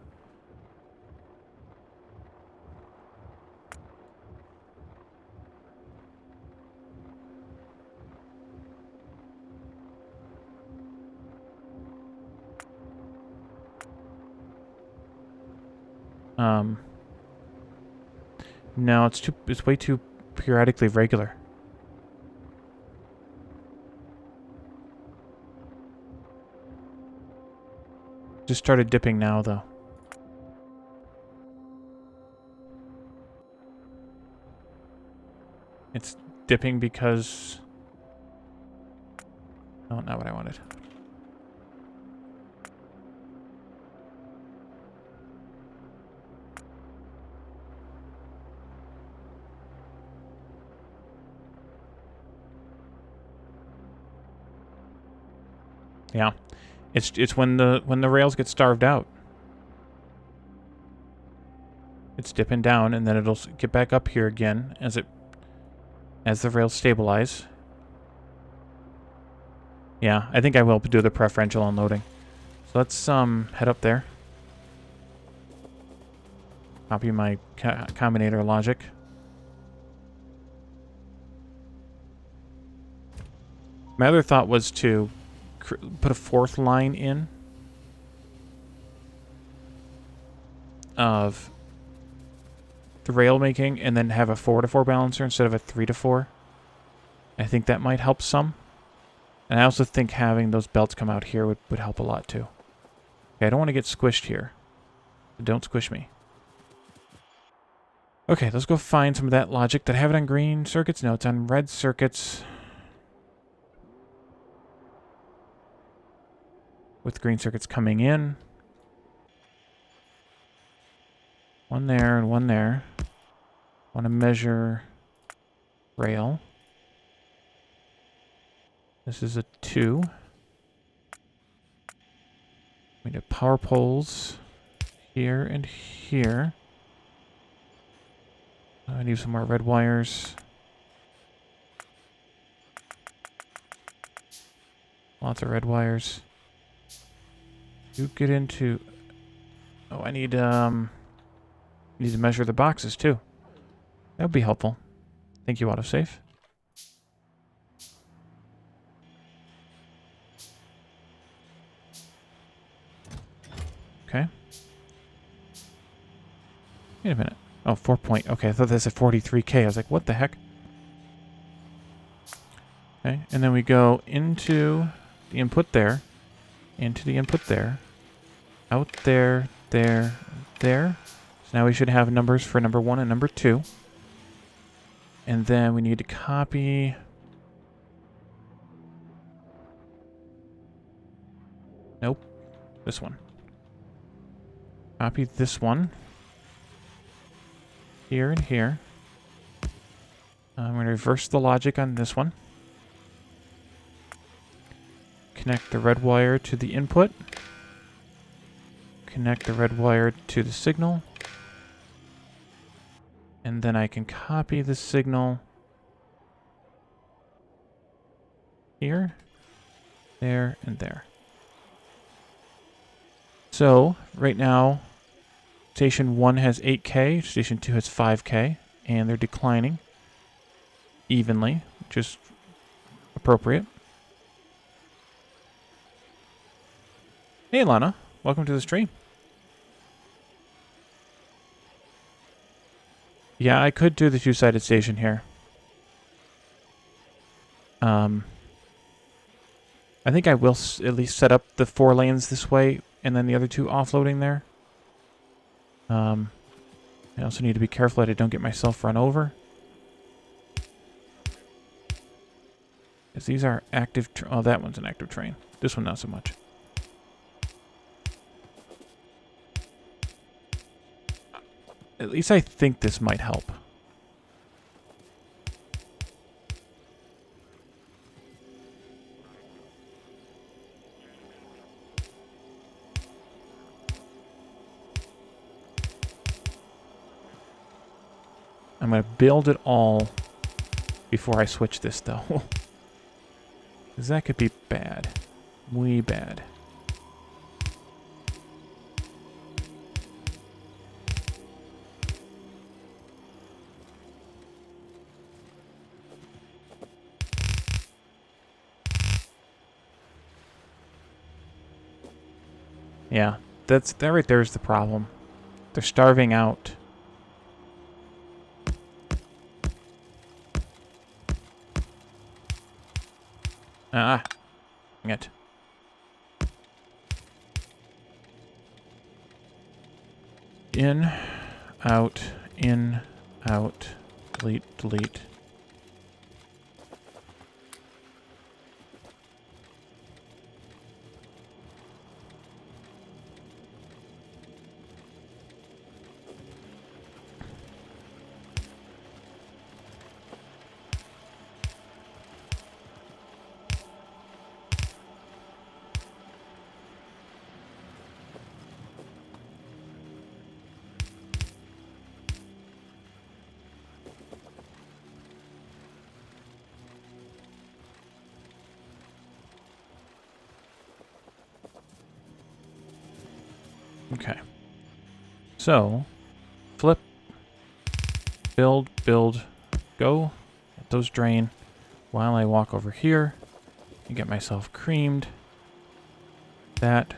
A: No, it's way too periodically regular. Just started dipping now, though. It's dipping because... Oh, not what I wanted. Yeah. It's when the rails get starved out. It's dipping down, and then it'll get back up here again as the rails stabilize. Yeah, I think I will do the preferential unloading. So let's head up there. Copy my combinator logic. My other thought was to put a 4th line in of the rail making and then have a 4-to-4 balancer instead of a 3-to-4. I think that might help some. And I also think having those belts come out here would help a lot too. Okay, I don't want to get squished here. So don't squish me. Okay, let's go find some of that logic. Did I have it on green circuits? No, it's on red circuits. With green circuits coming in. One there and one there. Want to measure rail. This is a 2. We need power poles here and here. I need some more red wires. Lots of red wires. You get into... Oh, I need to measure the boxes too. That would be helpful. Thank you, autosave. Okay. Wait a minute. Oh, 4 point. Okay, I thought that said 43K. I was like, what the heck? Okay, and then we go into the input there, into the input there, out there, there, there. So now we should have numbers for number 1 and number 2. And then we need to copy... Nope. This one. Copy this one. Here and here. I'm going to reverse the logic on this one. Connect the red wire to the input. Connect the red wire to the signal. And then I can copy the signal here, there, and there. So, right now, Station 1 has 8K, Station 2 has 5K, and they're declining evenly, which is appropriate. Hey, Lana. Welcome to the stream. Yeah, I could do the two-sided station here. I think I will at least set up the 4 lanes this way, and then the other 2 offloading there. I also need to be careful that I don't get myself run over. Because these are active... Oh, that one's an active train. This one not so much. At least I think this might help. I'm going to build it all before I switch this, though. Because that could be bad. Way bad. Yeah, that right there is the problem. They're starving out. Ah, dang it. In, out, delete, delete. Okay. So, flip, build, go. Let those drain while I walk over here and get myself creamed. That.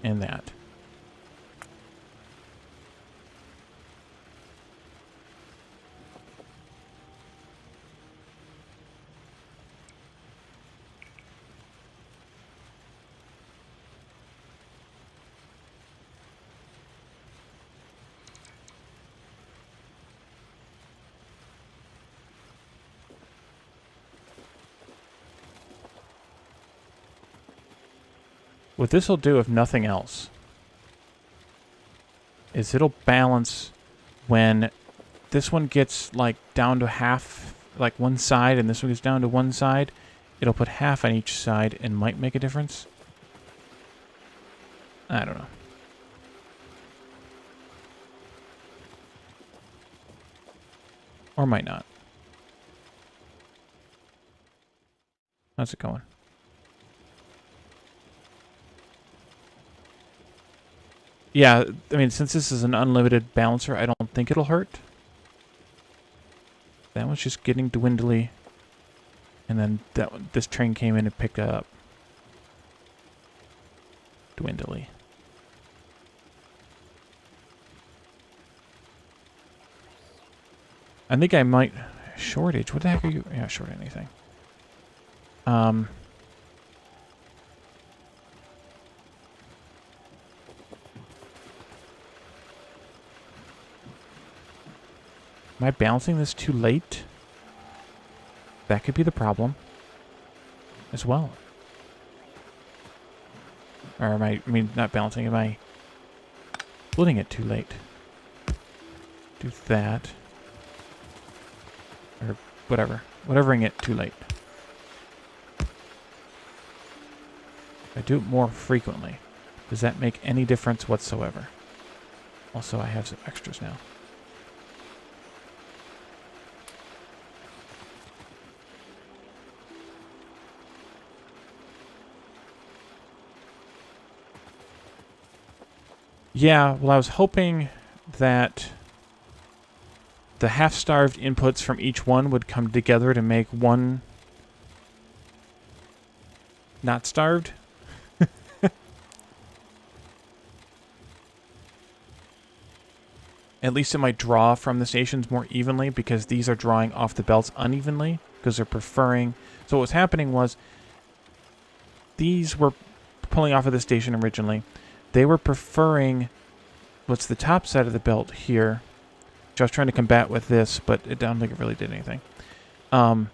A: And that. What this will do, if nothing else, is it'll balance when this one gets like down to half, like one side, and this one gets down to one side. It'll put half on each side and might make a difference. I don't know. Or might not. How's it going? Yeah, I mean, since this is an unlimited balancer, I don't think it'll hurt. That one's just getting dwindly. And then that one, this train came in and picked it up. Dwindly. I think I might... Shortage? What the heck are you... Yeah, short anything. Am I balancing this too late? That could be the problem. As well. Or am I mean, not balancing, am I splitting it too late? Do that. Or whatever. Whatevering it too late. If I do it more frequently, does that make any difference whatsoever? Also, I have some extras now. Yeah, well, I was hoping that the half-starved inputs from each one would come together to make one not starved. At least it might draw from the stations more evenly, because these are drawing off the belts unevenly, because they're preferring... So what was happening was, these were pulling off of the station originally. They were preferring what's the top side of the belt here, which I was trying to combat with this, but I don't think it really did anything. And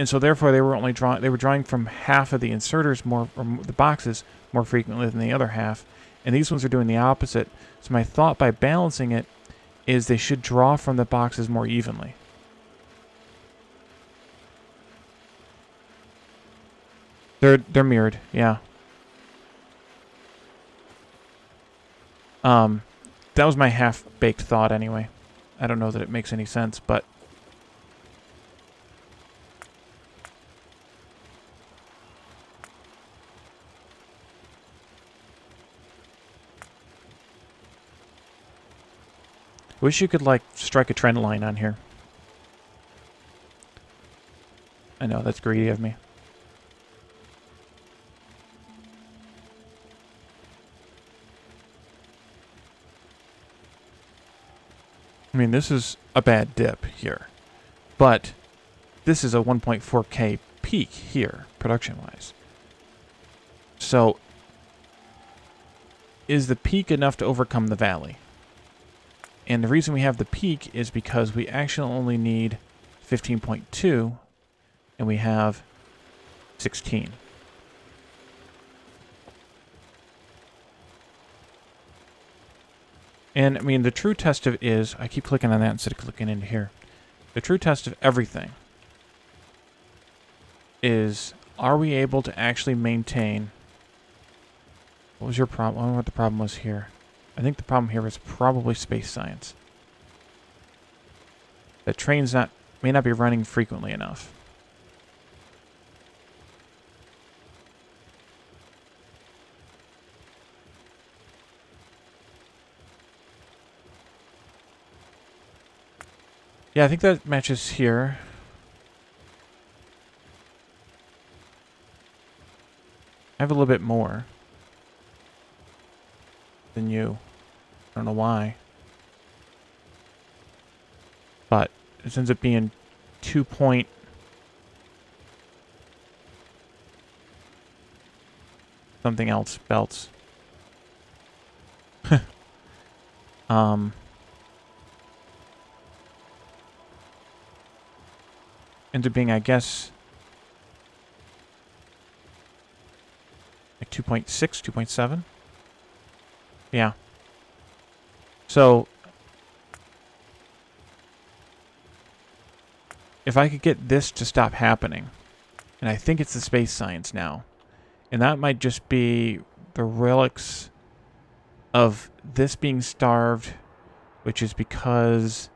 A: so therefore they were only drawing from half of the inserters more, or the boxes more frequently than the other half. And these ones are doing the opposite. So my thought by balancing it is they should draw from the boxes more evenly. They're mirrored, yeah. That was my half-baked thought anyway. I don't know that it makes any sense, but... Wish you could, like, strike a trend line on here. I know, that's greedy of me. I mean, this is a bad dip here. But this is a 1.4K peak here, production-wise. So, is the peak enough to overcome the valley? And the reason we have the peak is because we actually only need 15.2, and we have 16. And, I mean, the true test of it is... I keep clicking on that instead of clicking into here. The true test of everything is, are we able to actually maintain... What was your problem? I don't know what the problem was here. I think the problem here is probably space science. The train's may not be running frequently enough. Yeah, I think that matches here. I have a little bit more than you. I don't know why. But it ends up being 2 point... something else belts. Ends up being, I guess, like 2.6, 2.7. Yeah. So, if I could get this to stop happening, and I think it's the space science now, and that might just be the relics of this being starved, which is because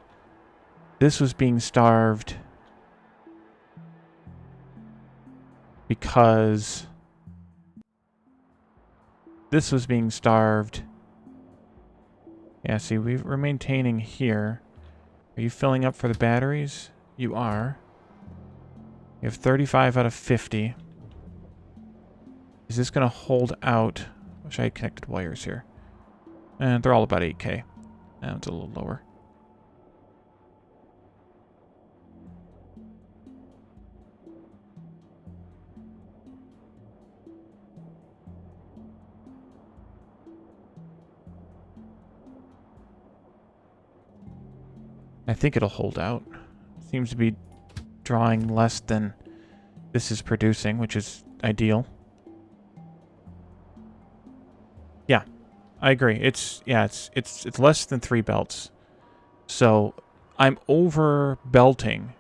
A: this was being starved because this was being starved Yeah, see, we're maintaining here. Are you filling up for the batteries? You are. You have 35 out of 50. Is this going to hold out? Wish I had connected wires here. And they're all about 8K. Now it's a little lower. I think it'll hold out. Seems to be drawing less than this is producing, which is ideal. Yeah, I agree. It's less than 3 belts. So I'm over belting,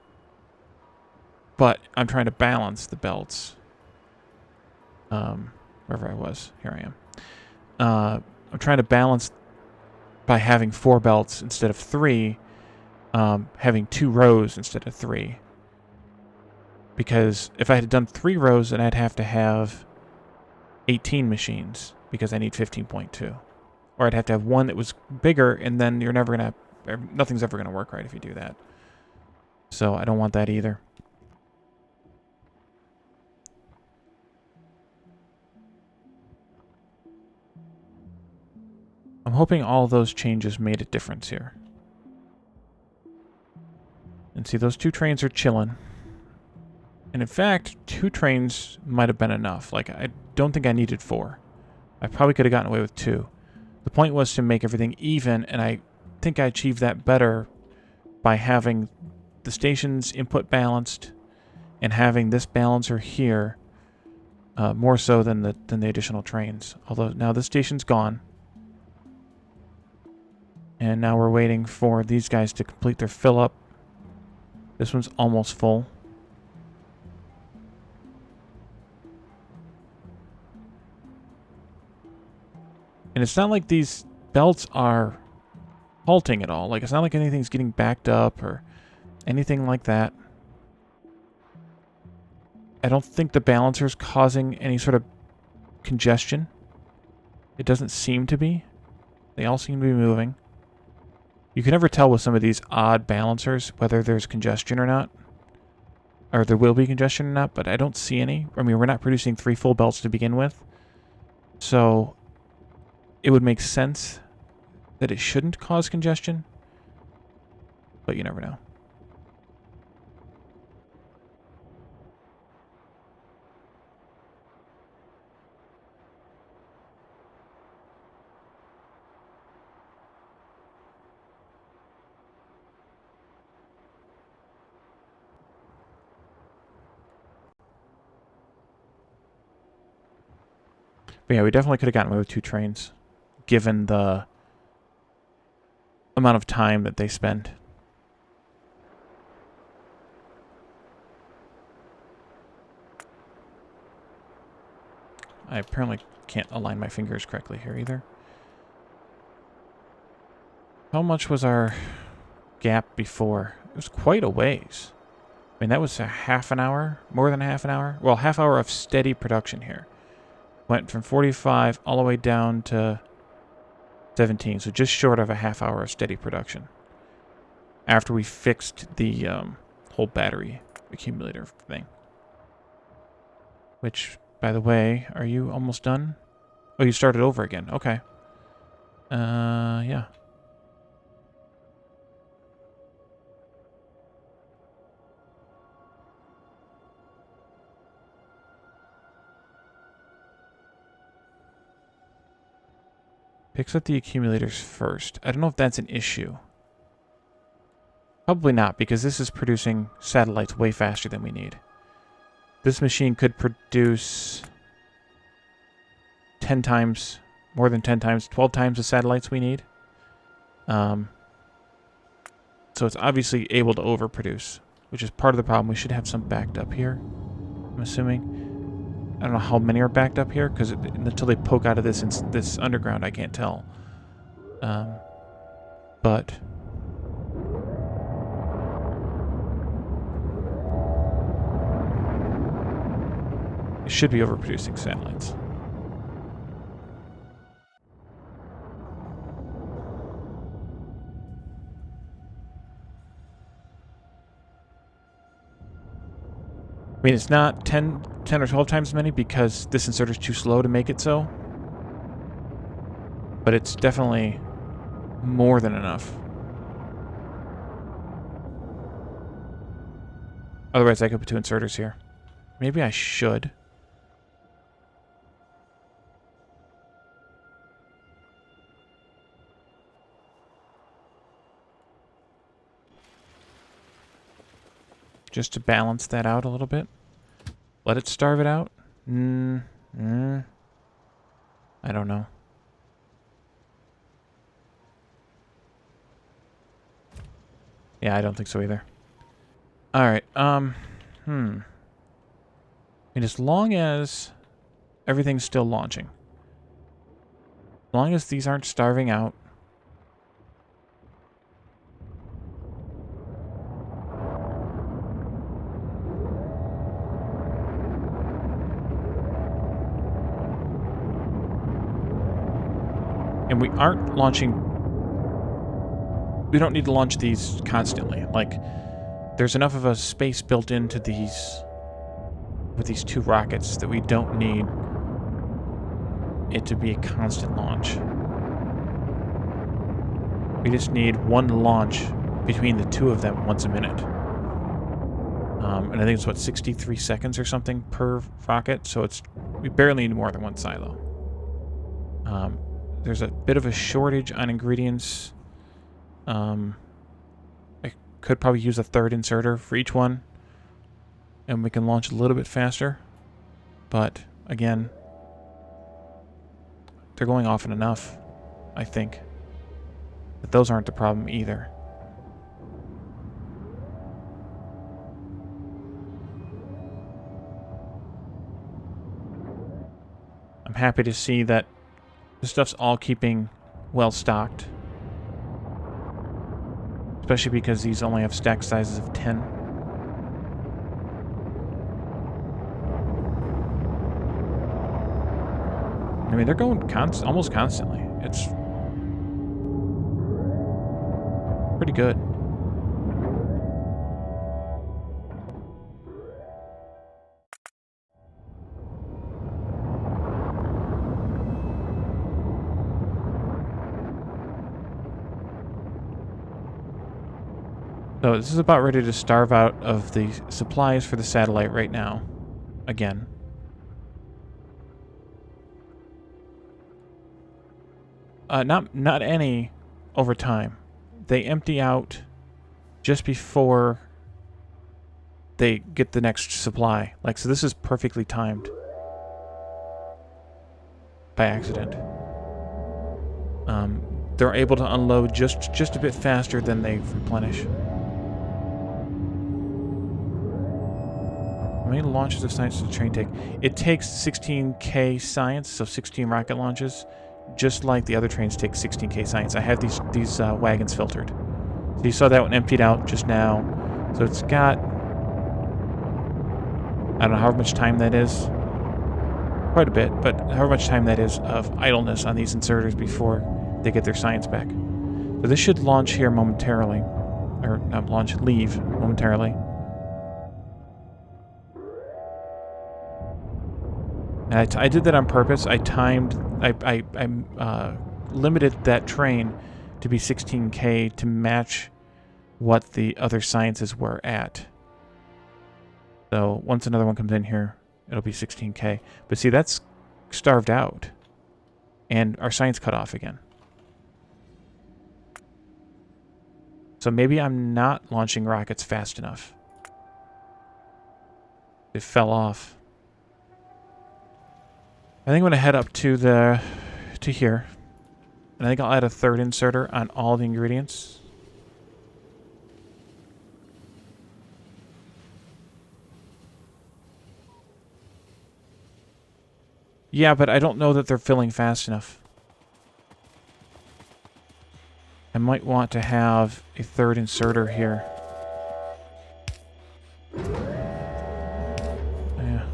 A: but I'm trying to balance the belts. Wherever I was, here I am. I'm trying to balance by having 4 belts instead of 3. Having 2 rows instead of 3. Because if I had done 3 rows, then I'd have to have 18 machines, because I need 15.2. Or I'd have to have one that was bigger, and then you're never going to... nothing's ever going to work right if you do that. So I don't want that either. I'm hoping all those changes made a difference here. And see, those 2 trains are chilling. And in fact, 2 trains might have been enough. Like, I don't think I needed 4. I probably could have gotten away with 2. The point was to make everything even, and I think I achieved that better by having the station's input balanced and having this balancer here more so than the additional trains. Although now this station's gone. And now we're waiting for these guys to complete their fill-up. This one's almost full. And it's not like these belts are halting at all. Like, it's not like anything's getting backed up or anything like that. I don't think the balancer's causing any sort of congestion. It doesn't seem to be. They all seem to be moving. You can never tell with some of these odd balancers whether there's congestion or not. Or there will be congestion or not, but I don't see any. I mean, we're not producing 3 full belts to begin with. So it would make sense that it shouldn't cause congestion. But you never know. But yeah, we definitely could have gotten away with 2 trains, given the amount of time that they spend. I apparently can't align my fingers correctly here either. How much was our gap before? It was quite a ways. I mean, that was a half an hour, more than a half an hour. Well, half hour of steady production here. Went from 45 all the way down to 17, so just short of a half hour of steady production. After we fixed the whole battery accumulator thing. Which, by the way, are you almost done? Oh, you started over again. Okay. Yeah. Picks up the accumulators first. I don't know if that's an issue. Probably not, because this is producing satellites way faster than we need. This machine could produce 10 times, more than 10 times, 12 times the satellites we need. So it's obviously able to overproduce, which is part of the problem. We should have some backed up here, I'm assuming. I don't know how many are backed up here, because until they poke out of this underground, I can't tell. But it should be overproducing satellites. I mean, it's not 10 or 12 times as many because this inserter is too slow to make it so. But it's definitely more than enough. Otherwise, I could put 2 inserters here. Maybe I should. Just to balance that out a little bit. Let it starve it out? I don't know. Yeah, I don't think so either. Alright, I mean, as long as everything's still launching. As long as these aren't starving out. And we aren't launching... We don't need to launch these constantly. Like, there's enough of a space built into these... with these 2 rockets that we don't need it to be a constant launch. We just need 1 launch between the 2 of them once a minute. And I think it's, what, 63 seconds or something per rocket? So it's... we barely need more than 1 silo. There's a bit of a shortage on ingredients. I could probably use a 3rd inserter for each one. And we can launch a little bit faster. But, again, they're going often enough, I think. But those aren't the problem either. I'm happy to see that this stuff's all keeping well stocked. Especially because these only have stack sizes of 10. I mean, they're going almost constantly. It's pretty good. So this is about ready to starve out of the supplies for the satellite right now. Again. Not any over time. They empty out just before they get the next supply. Like, so this is perfectly timed. By accident. They're able to unload just a bit faster than they replenish. How many launches of science does the train take? It takes 16K science, so 16 rocket launches, just like the other trains take 16K science. I have these wagons filtered. So you saw that one emptied out just now. So it's got... I don't know how much time that is. Quite a bit, but however much time that is of idleness on these inserters before they get their science back. So this should launch here momentarily. Or not launch, leave momentarily. And I did that on purpose. I limited that train to be 16K to match what the other sciences were at. So once another one comes in here, it'll be 16K. But see, that's starved out. And our science cut off again. So maybe I'm not launching rockets fast enough. It fell off. I think I'm going to head up to here. And I think I'll add a 3rd inserter on all the ingredients. Yeah, but I don't know that they're filling fast enough. I might want to have a 3rd inserter here. Yeah.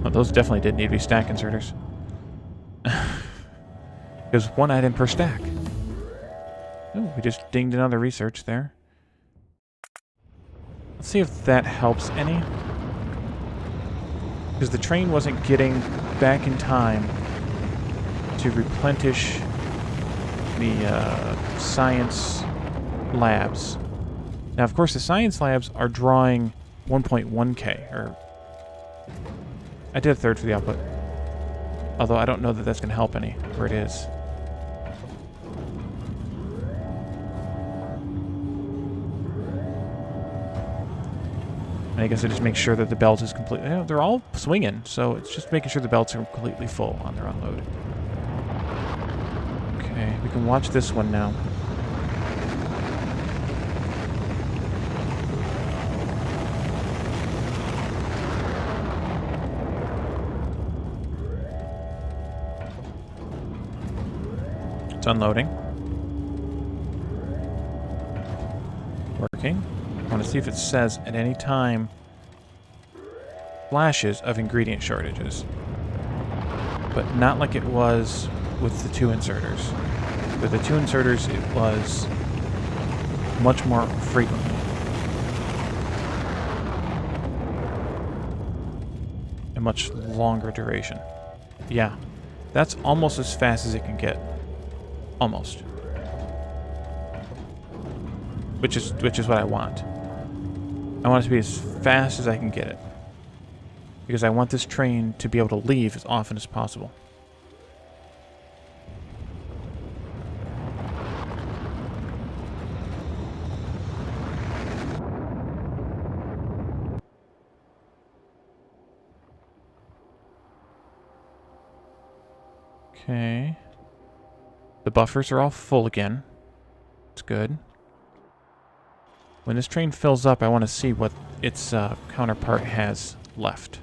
A: Oh, those definitely did need to be stack inserters. There's 1 item per stack. Oh, we just dinged another research there. Let's see if that helps any. Because the train wasn't getting back in time to replenish the science labs. Now, of course, the science labs are drawing 1.1K, or I did a third for the output. Although I don't know that that's going to help any, where it is. And I guess I just make sure that the belt is completely... You know, they're all swinging, so it's just making sure the belts are completely full on their unload. Okay, we can watch this one now. It's unloading. Working. I want to see if it says at any time flashes of ingredient shortages. But not like it was with the 2 inserters. With the 2 inserters, it was much more frequently. And much longer duration. Yeah, that's almost as fast as it can get. Almost. Which is what I want. I want it to be as fast as I can get it. Because I want this train to be able to leave as often as possible. Okay. The buffers are all full again. It's good. When this train fills up, I want to see what its counterpart has left.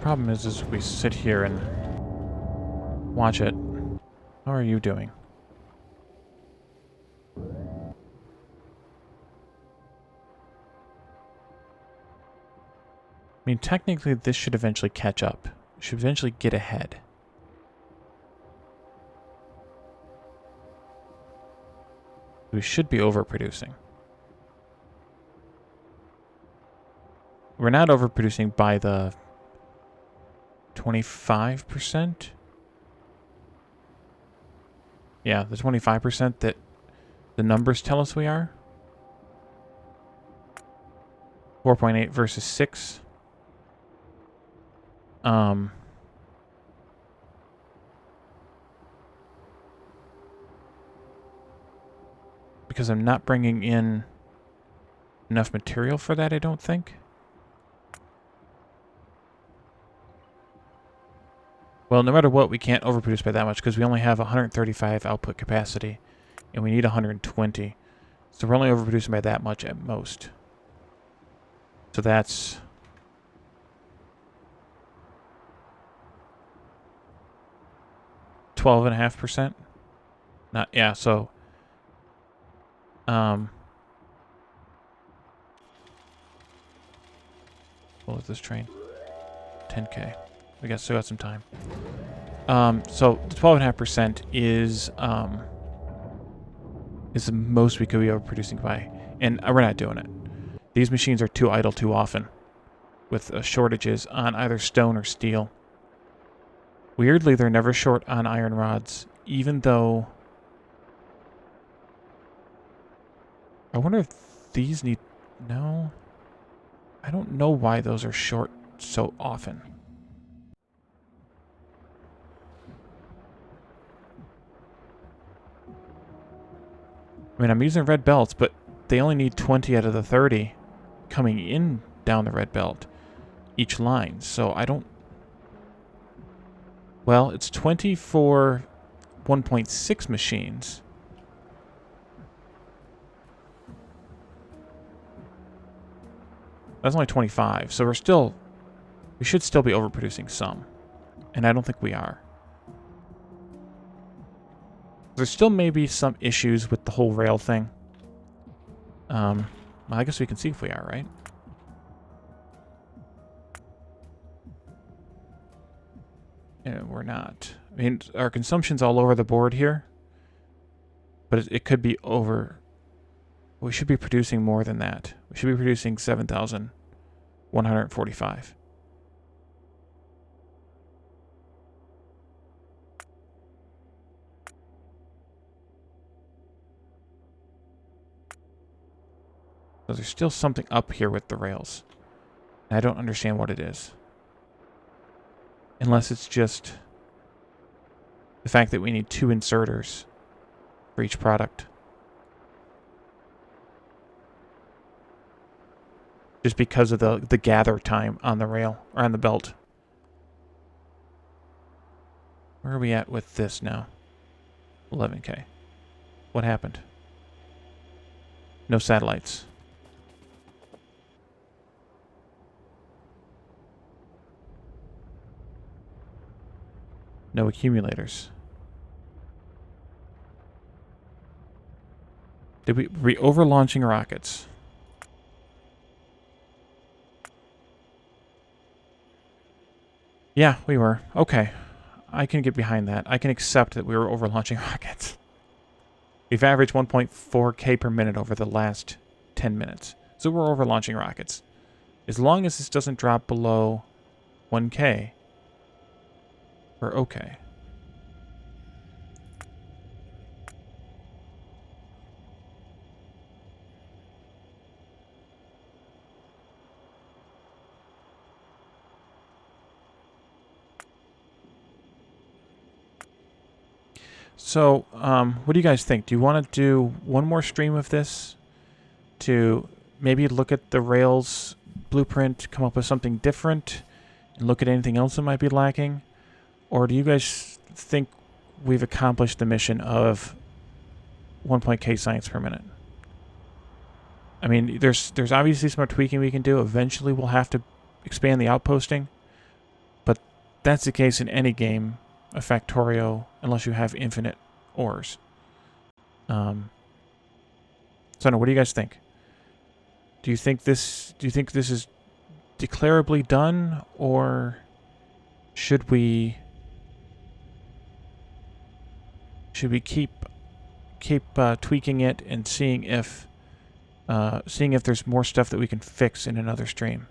A: Problem is we sit here and watch it. How are you doing? I mean, technically this should eventually catch up. It should eventually get ahead. We should be overproducing. We're not overproducing by the 25%? Yeah, the 25% that the numbers tell us we are. 4.8 versus 6. Because I'm not bringing in enough material for that, I don't think. Well, no matter what, we can't overproduce by that much because we only have 135 output capacity and we need 120. So we're only overproducing by that much at most. So that's 12.5%. Not, yeah, so what was this train? 10K. I guess still got some time. So the 12.5% is the most we could be overproducing by, and we're not doing it. These machines are too idle too often, with shortages on either stone or steel. Weirdly, they're never short on iron rods, even though I wonder if these need... No. I don't know why those are short so often. I mean, I'm using red belts, but they only need 20 out of the 30 coming in down the red belt each line. So I don't... Well, it's 20 for 1.6 machines. That's only 25, so we should still be overproducing some. And I don't think we are. There still may be some issues with the whole rail thing. Well, I guess we can see if we are, right? Yeah, we're not. I mean, our consumption's all over the board here. But it could be over... We should be producing more than that. We should be producing 7,145. So there's still something up here with the rails. And I don't understand what it is. Unless it's just the fact that we need 2 inserters for each product. Just because of the gather time on the rail, or on the belt. Where are we at with this now? 11K. What happened? No satellites. No accumulators. Did we over-launching rockets? Yeah, we were. Okay. I can get behind that. I can accept that we were over-launching rockets. We've averaged 1.4K per minute over the last 10 minutes. So we're over-launching rockets. As long as this doesn't drop below 1K, we're okay. So, what do you guys think? Do you want to do one more stream of this to maybe look at the Rails blueprint, come up with something different, and look at anything else that might be lacking? Or do you guys think we've accomplished the mission of 1.k science per minute? I mean, there's obviously some more tweaking we can do. Eventually, we'll have to expand the outposting, but that's the case in any game of Factorio, unless you have infinite ores. So, I don't know, what do you guys think? Do you think this is declarably done, or should we keep tweaking it and seeing if there's more stuff that we can fix in another stream?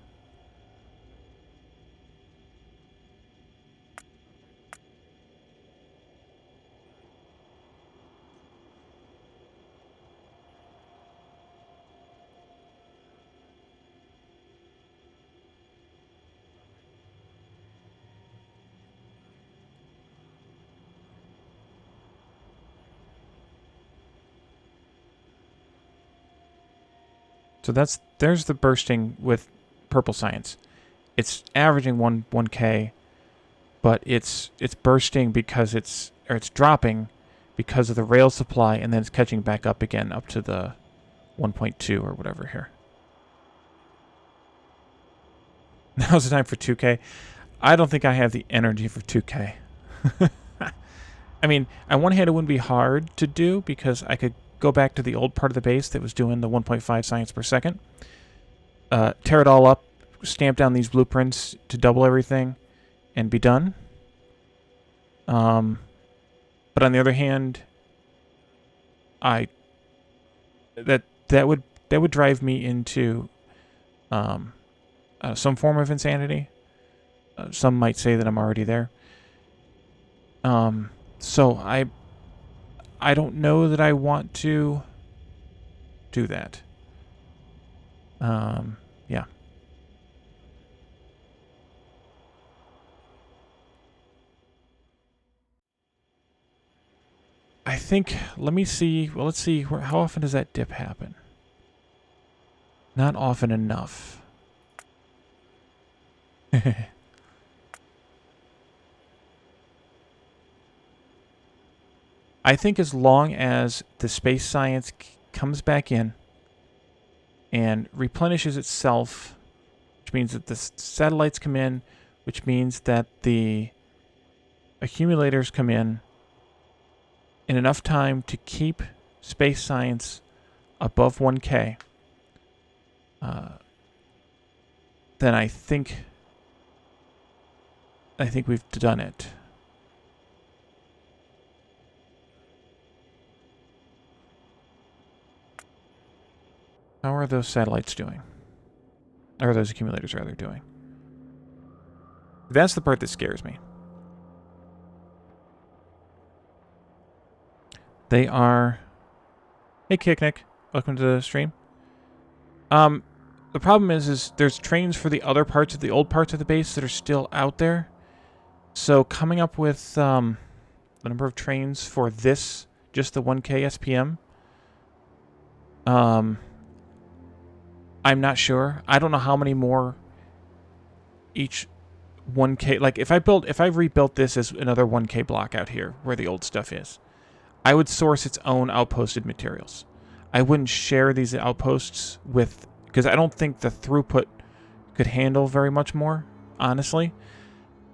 A: So there's the bursting with purple science. It's averaging 1K, but it's bursting because it's dropping because of the rail supply, and then it's catching back up again up to the 1.2 or whatever here. Now's the time for 2K. I don't think I have the energy for 2K. I mean, on one hand, it wouldn't be hard to do because I could go back to the old part of the base that was doing the 1.5 science per second, tear it all up, stamp down these blueprints to double everything, and be done. But on the other hand, that would drive me into some form of insanity. Some might say that I'm already there. So I don't know that I want to do that. Yeah. I think, let me see, well, let's see, how often does that dip happen? Not often enough. I think as long as the space science comes back in and replenishes itself, which means that the satellites come in, which means that the accumulators come in enough time to keep space science above 1K, then I think we've done it. How are those satellites doing? Or those accumulators, rather, doing? That's the part that scares me. They are... Hey, Kicknick. Welcome to the stream. The problem is there's trains for the other parts of the old parts of the base that are still out there. So coming up with the number of trains for this, just the 1K SPM, I'm not sure. I don't know how many more each 1K... Like, if I rebuilt this as another 1K block out here, where the old stuff is, I would source its own outposted materials. I wouldn't share these outposts with... Because I don't think the throughput could handle very much more, honestly.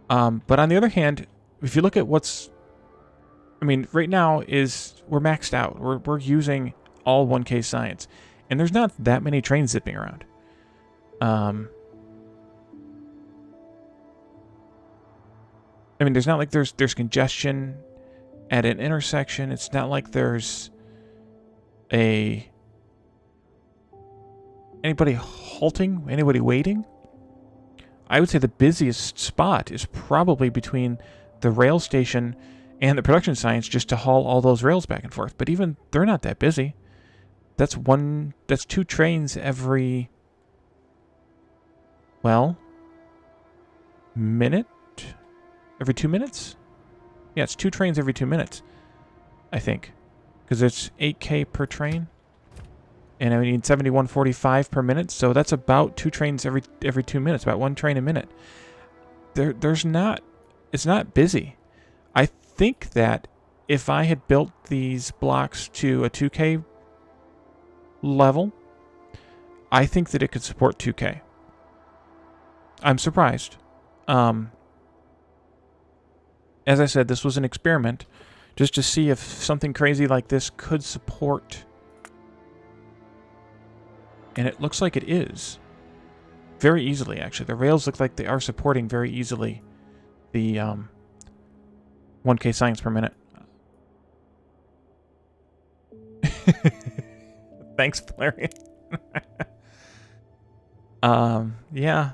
A: But on the other hand, if you look at what's... I mean, right now we're maxed out. We're using all 1K science. And there's not that many trains zipping around. I mean, there's not like there's congestion at an intersection. It's not like there's anybody halting, anybody waiting. I would say the busiest spot is probably between the rail station and the production science, just to haul all those rails back and forth. But even they're not that busy. That's 2 trains every, well, minute? Every 2 minutes? Yeah, it's 2 trains every 2 minutes, I think. Because it's 8K per train. And I need 71.45 per minute, so that's about 2 trains every 2 minutes, about 1 train a minute. It's not busy. I think that if I had built these blocks to a 2K level, I think that it could support 2K. I'm surprised. As I said, this was an experiment just to see if something crazy like this could support. And it looks like it is. Very easily, actually. The rails look like they are supporting very easily the 1K science per minute. Thanks, Valerian. Yeah.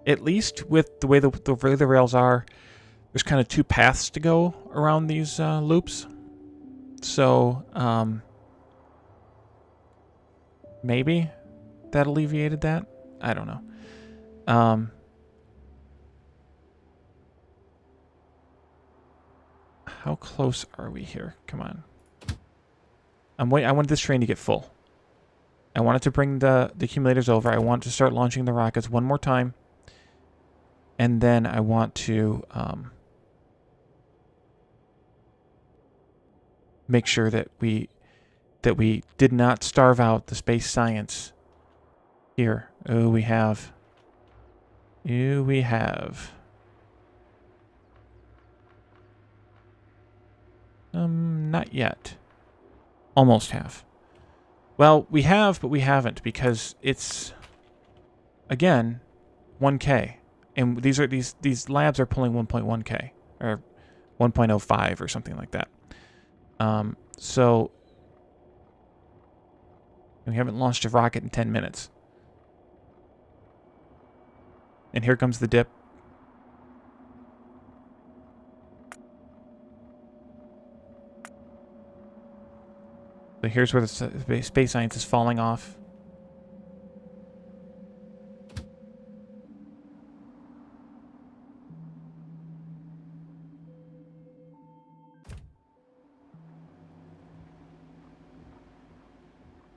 A: At least with the way the rails are, there's kind of 2 paths to go around these loops. So, maybe that alleviated that. I don't know. How close are we here? Come on. I want this train to get full. I wanted to bring the accumulators over. I want to start launching the rockets one more time. And then I want to make sure that we did not starve out the space science here. Oh, we have. Not yet. Almost have. Well, we have, but we haven't, because it's, again, 1K. And these labs are pulling 1.1K, or 1.05 or something like that. So we haven't launched a rocket in 10 minutes. And here comes the dip. So here's where the space science is falling off.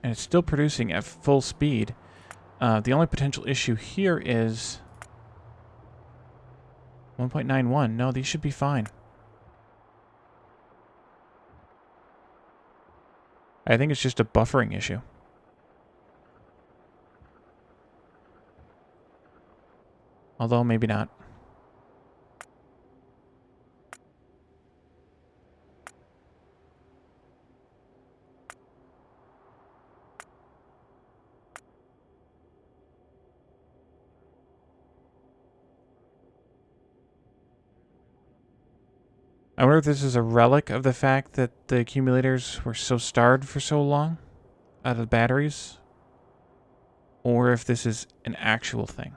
A: And it's still producing at full speed. The only potential issue here is 1.91. No, these should be fine. I think it's just a buffering issue. Although, maybe not. I wonder if this is a relic of the fact that the accumulators were so starved for so long out of the batteries, or if this is an actual thing.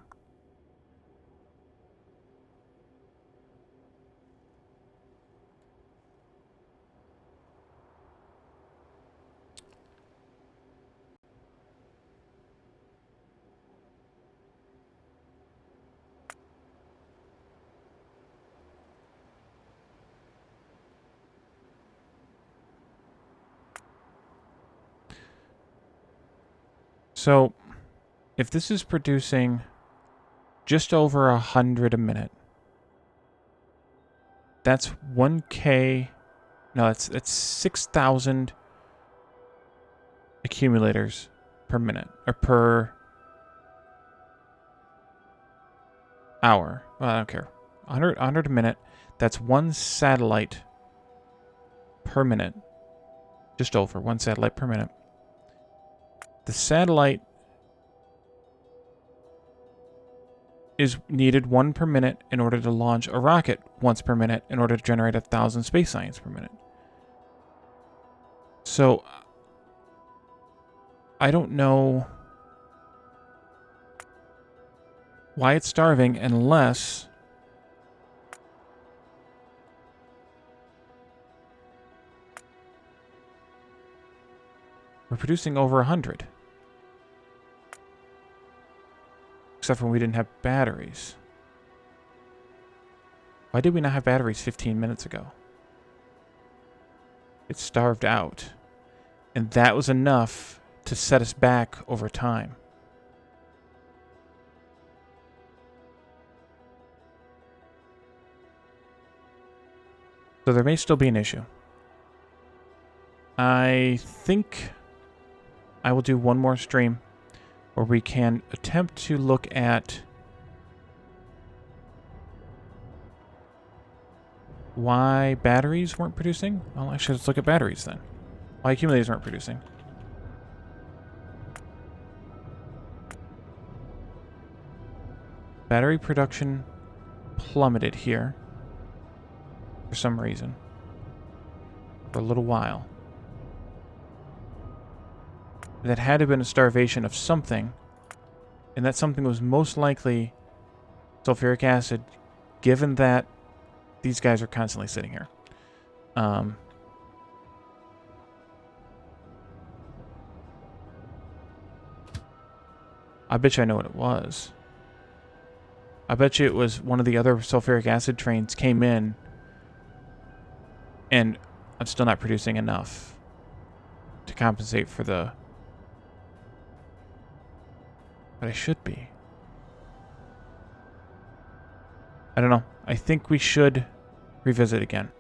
A: So, if this is producing just over 100 a minute, that's 1K, no, that's 6,000 accumulators per minute, or per hour. Well, I don't care. 100 a minute, that's one satellite per minute. Just over one satellite per minute. The satellite is needed 1 per minute in order to launch a rocket once per minute in order to generate 1,000 space science per minute. So, I don't know why it's starving unless we're producing over 100. Except for when we didn't have batteries. Why did we not have batteries 15 minutes ago? It starved out. And that was enough to set us back over time. So there may still be an issue. I think I will do one more stream where we can attempt to look at why batteries weren't producing. Well, actually, let's look at batteries then. Why accumulators weren't producing. Battery production plummeted here for some reason. For a little while. That had to have been a starvation of something, and that something was most likely sulfuric acid, given that these guys are constantly sitting here. I bet you I know what it was. I bet you it was one of the other sulfuric acid trains came in, and I'm still not producing enough to compensate for the... But I should be. I don't know. I think we should revisit again.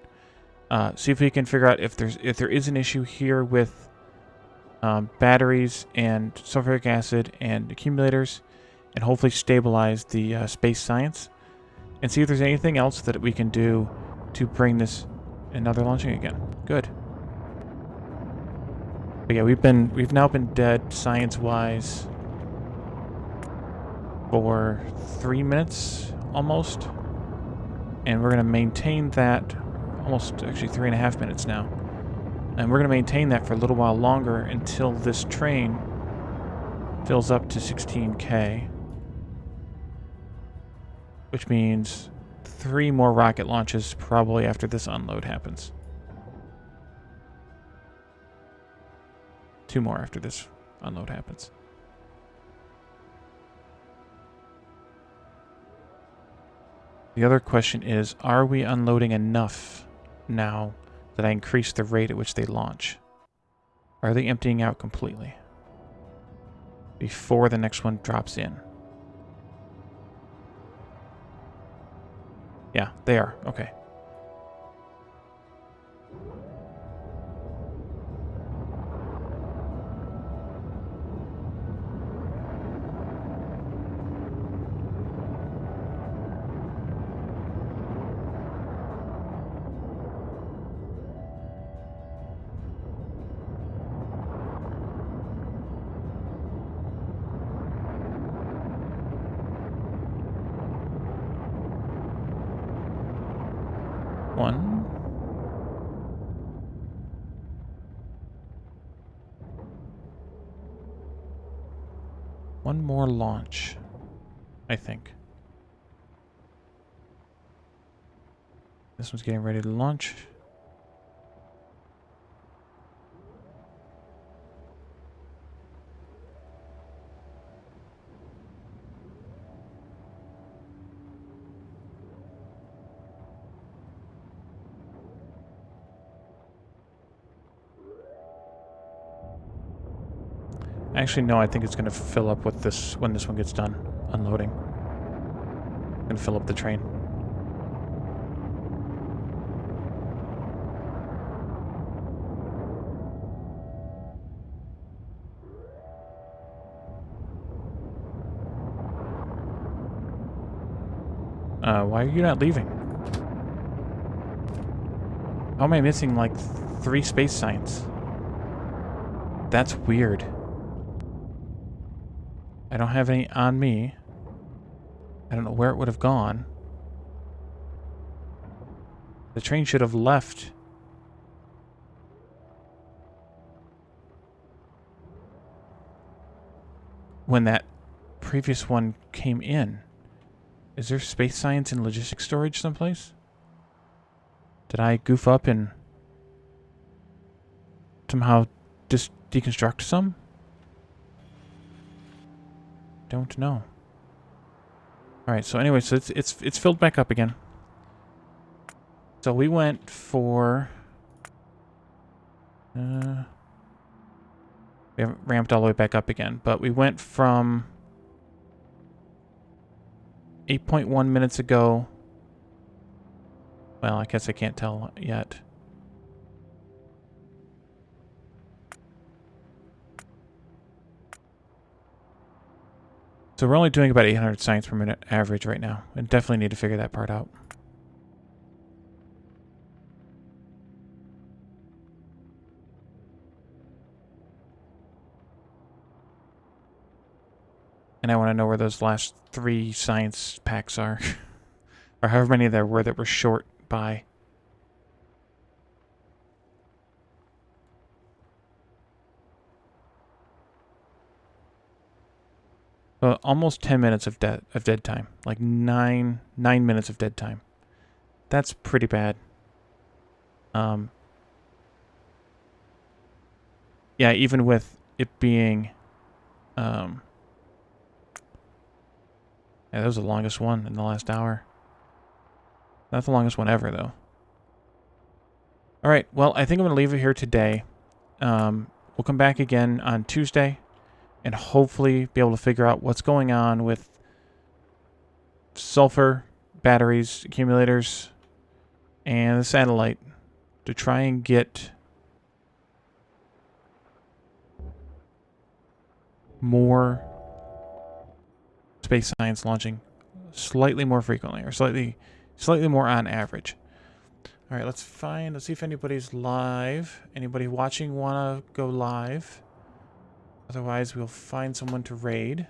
A: See if we can figure out if there is an issue here with batteries and sulfuric acid and accumulators, and hopefully stabilize the space science, and see if there's anything else that we can do to bring this. And now they're launching again. Good. But yeah, we've now been dead science-wise for 3 minutes almost, and we're going to maintain that almost, actually 3.5 minutes now, and we're going to maintain that for a little while longer until this train fills up to 16K, which means 3 more rocket launches probably after this unload happens. 2 more after this unload happens. The other question is, are we unloading enough now that I increase the rate at which they launch? Are they emptying out completely? before the next one drops in. Yeah, they are. Okay. One more launch, I think. This one's getting ready to launch. Actually, no, I think it's going to fill up with this when this one gets done unloading. And fill up the train. Why are you not leaving? How am I missing, like, 3 space signs? That's weird. I don't have any on me. I don't know where it would have gone. The train should have left. When that previous one came in. Is there space science and logistics storage someplace? Did I goof up and somehow just deconstruct some? Don't know. Alright, so anyway, so it's filled back up again. So we went for we haven't ramped all the way back up again, but we went from 8.1 minutes ago. Well, I guess I can't tell yet. So we're only doing about 800 signs per minute average right now. And definitely need to figure that part out. And I want to know where those last 3 science packs are. Or however many there were that were short by. Almost 10 minutes of dead time. Like 9 minutes of dead time. That's pretty bad. Yeah, even with it being yeah, that was the longest one in the last hour. Not the longest one ever, though. Alright, well, I think I'm going to leave it here today. We'll come back again on Tuesday and hopefully be able to figure out what's going on with sulfur, batteries, accumulators, and the satellite to try and get more space science launching slightly more frequently, or slightly more on average. All right, let's see if anybody's live. Anybody watching want to go live? Otherwise, we'll find someone to raid.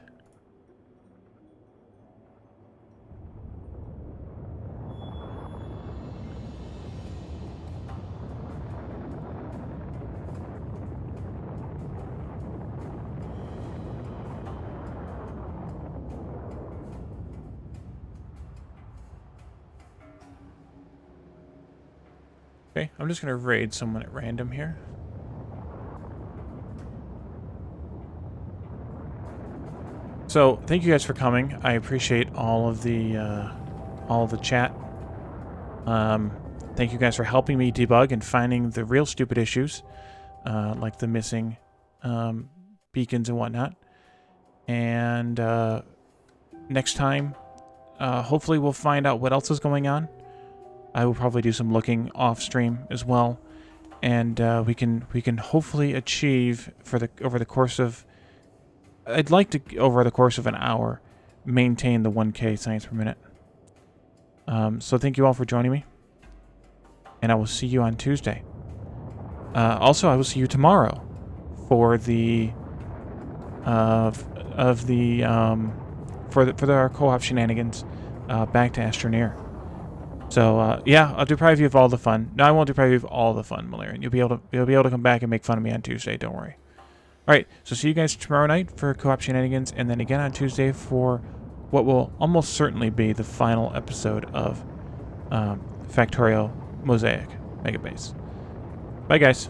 A: Okay, I'm just going to raid someone at random here. So, thank you guys for coming. I appreciate all of the chat. Thank you guys for helping me debug and finding the real stupid issues, like the missing beacons and whatnot. And next time, hopefully we'll find out what else is going on. I will probably do some looking off stream as well, and we can hopefully achieve over the course of, I'd like to over the course of an hour maintain the 1K signs per minute. So thank you all for joining me, and I will see you on Tuesday. Also, I will see you tomorrow for the our co-op shenanigans back to Astroneer. So yeah, I'll do preview of all the fun. No, I won't do preview of all the fun, Malarian. You'll be able to come back and make fun of me on Tuesday. Don't worry. All right, so see you guys tomorrow night for co-op shenanigans, and then again on Tuesday for what will almost certainly be the final episode of Factorio Mosaic Megabase. Bye, guys.